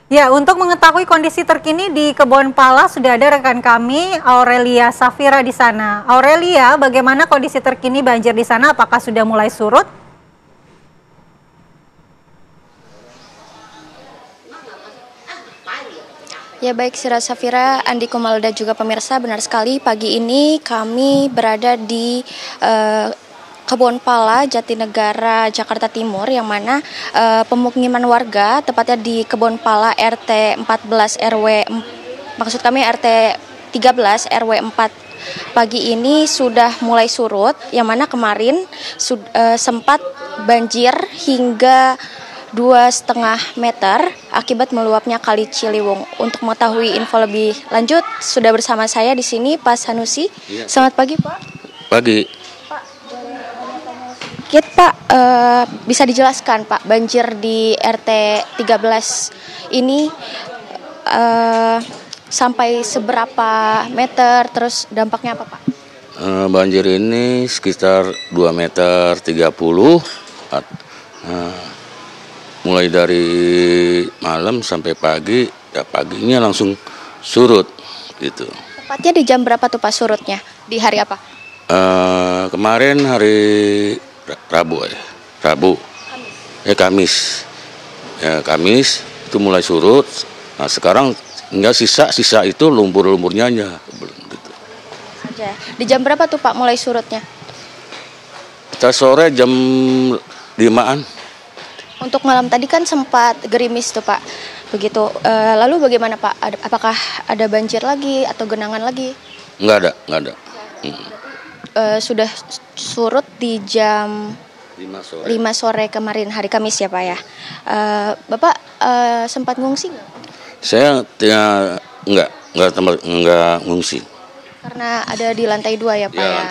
Ya, untuk mengetahui kondisi terkini di Kebon Pala sudah ada rekan kami Aurelia Safira di sana. Aurelia, bagaimana kondisi terkini banjir di sana? Apakah sudah mulai surut? Ya baik Sira Safira, Andi Kumala dan juga pemirsa, benar sekali pagi ini kami berada di Kebon Pala, Jatinegara, Jakarta Timur, yang mana pemukiman warga, tepatnya di Kebon Pala RT 14 RW, maksud kami RT 13 RW 4 pagi ini sudah mulai surut, yang mana kemarin sempat banjir hingga 2,5 meter akibat meluapnya Kali Ciliwung. Untuk mengetahui info lebih lanjut, sudah bersama saya di sini Pak Sanusi. Ya. Selamat pagi Pak. Pagi. Pak, boleh Pak, bisa dijelaskan Pak, banjir di RT 13 ini sampai seberapa meter, terus dampaknya apa Pak? Banjir ini sekitar 2 meter 30. Mulai dari malam sampai pagi, ya paginya langsung surut gitu. Tepatnya di jam berapa tuh Pak surutnya? Di hari apa? Kemarin hari Rabu ya. Kamis. Ya, Kamis itu mulai surut. Nah, sekarang enggak sisa itu lumpur-lumpurnya aja gitu. Saja. Di jam berapa tuh Pak mulai surutnya? Kita sore jam 5-an. Untuk malam tadi kan sempat gerimis tuh Pak, begitu. Lalu bagaimana Pak? Apakah ada banjir lagi atau genangan lagi? Nggak ada. Sudah surut di jam 5 sore kemarin, hari Kamis ya Pak ya. Bapak sempat ngungsi nggak? Saya nggak ngungsi. Karena ada di lantai 2 ya Pak ya?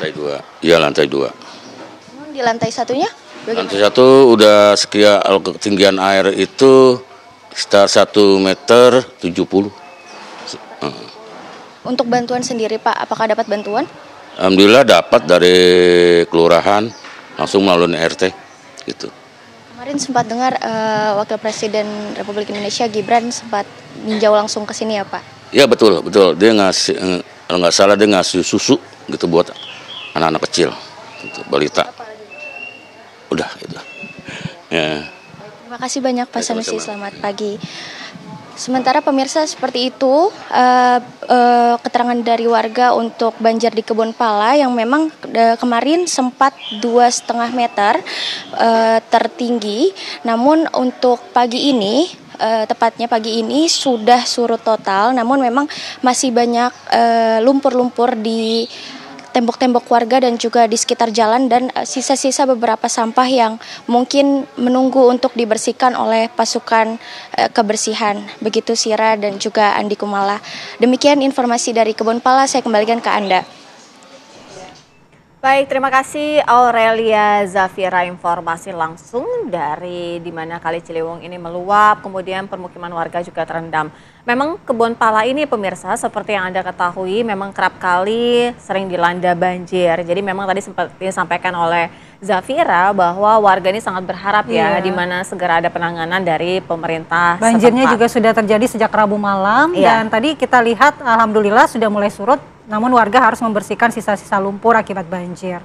Lantai 2. Di lantai satunya? Lantai 1 udah sekian, ketinggian air itu sekitar 1,70 meter. Untuk bantuan sendiri Pak, apakah dapat bantuan? Alhamdulillah dapat dari kelurahan, langsung melalui RT gitu. Kemarin sempat dengar Wakil Presiden Republik Indonesia Gibran sempat ninjau langsung ke sini ya Pak? Iya betul. Dia ngasih, kalau nggak salah dia ngasih susu gitu buat anak-anak kecil, gitu, balita. Udah gitu. Ya. Terima kasih banyak Pak Sanusi, selamat pagi. Sementara pemirsa, seperti itu keterangan dari warga untuk banjir di Kebon Pala yang memang kemarin sempat 2,5 meter tertinggi. Namun untuk pagi ini, tepatnya pagi ini sudah surut total, namun memang masih banyak lumpur-lumpur di tembok-tembok warga dan juga di sekitar jalan, dan sisa-sisa beberapa sampah yang mungkin menunggu untuk dibersihkan oleh pasukan kebersihan. Begitu Sira dan juga Andi Kumala. Demikian informasi dari Kebon Pala, saya kembalikan ke Anda. Baik, terima kasih Aurelia Zafira, informasi langsung dari di mana Kali Ciliwung ini meluap, kemudian permukiman warga juga terendam. Memang Kebon Pala ini pemirsa, seperti yang Anda ketahui, memang kerap kali sering dilanda banjir. Jadi memang tadi sempat disampaikan oleh Zafira bahwa warga ini sangat berharap ya di mana segera ada penanganan dari pemerintah. Banjirnya juga sudah terjadi sejak Rabu malam dan tadi kita lihat alhamdulillah sudah mulai surut. Namun warga harus membersihkan sisa-sisa lumpur akibat banjir.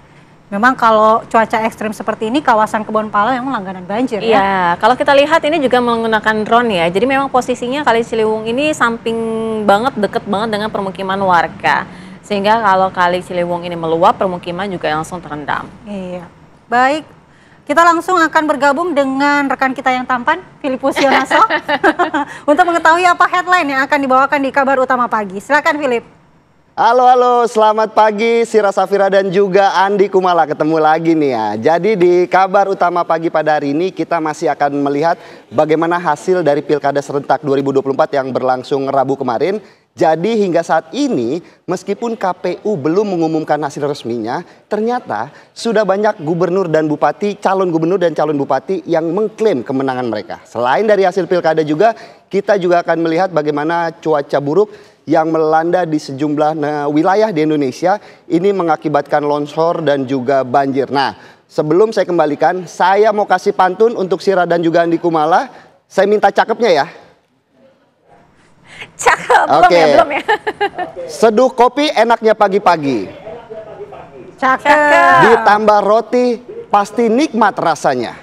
Memang kalau cuaca ekstrim seperti ini, kawasan Kebon Pala memang langganan banjir ya. Iya, kalau kita lihat ini juga menggunakan drone ya. Jadi memang posisinya Kali Ciliwung ini samping banget, deket banget dengan permukiman warga. Sehingga kalau Kali Ciliwung ini meluap, permukiman juga langsung terendam. Iya. Baik, kita langsung akan bergabung dengan rekan kita yang tampan, Filipus Yonaso. Untuk mengetahui apa headline yang akan dibawakan di Kabar Utama Pagi. Silakan Filip. Halo, selamat pagi Sira Safira dan juga Andi Kumala, ketemu lagi nih ya. Jadi di Kabar Utama Pagi pada hari ini kita masih akan melihat bagaimana hasil dari Pilkada Serentak 2024 yang berlangsung Rabu kemarin. Jadi hingga saat ini meskipun KPU belum mengumumkan hasil resminya, ternyata sudah banyak gubernur dan bupati, calon gubernur dan calon bupati yang mengklaim kemenangan mereka. Selain dari hasil Pilkada juga, kita juga akan melihat bagaimana cuaca buruk yang melanda di sejumlah wilayah di Indonesia ini mengakibatkan longsor dan juga banjir. Nah, sebelum saya kembalikan, saya mau kasih pantun untuk Sira dan juga Andi Kumala. Saya minta cakepnya ya. Cakep, belum ya. Seduh kopi enaknya pagi-pagi. Cakep. Ditambah roti pasti nikmat rasanya.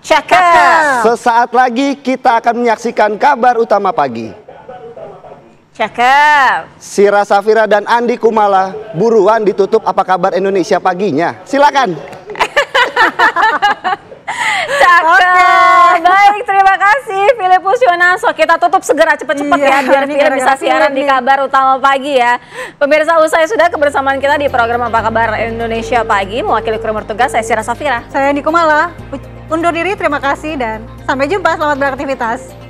Cakep. Sesaat lagi kita akan menyaksikan Kabar Utama Pagi. Cakep. Sira Safira dan Andi Kumala, buruan ditutup Apa Kabar Indonesia Paginya. Silakan. Cakep. Baik, terima kasih Filipus Yonaso. Kita tutup segera cepet-cepet ya biar Philip bisa siaran di Kabar Utama Pagi ya. Pemirsa, usai sudah kebersamaan kita di program Apa Kabar Indonesia Pagi. Mewakili kru bertugas, saya Sira Safira. Saya Andi Kumala. Undur diri, terima kasih dan sampai jumpa. Selamat beraktivitas.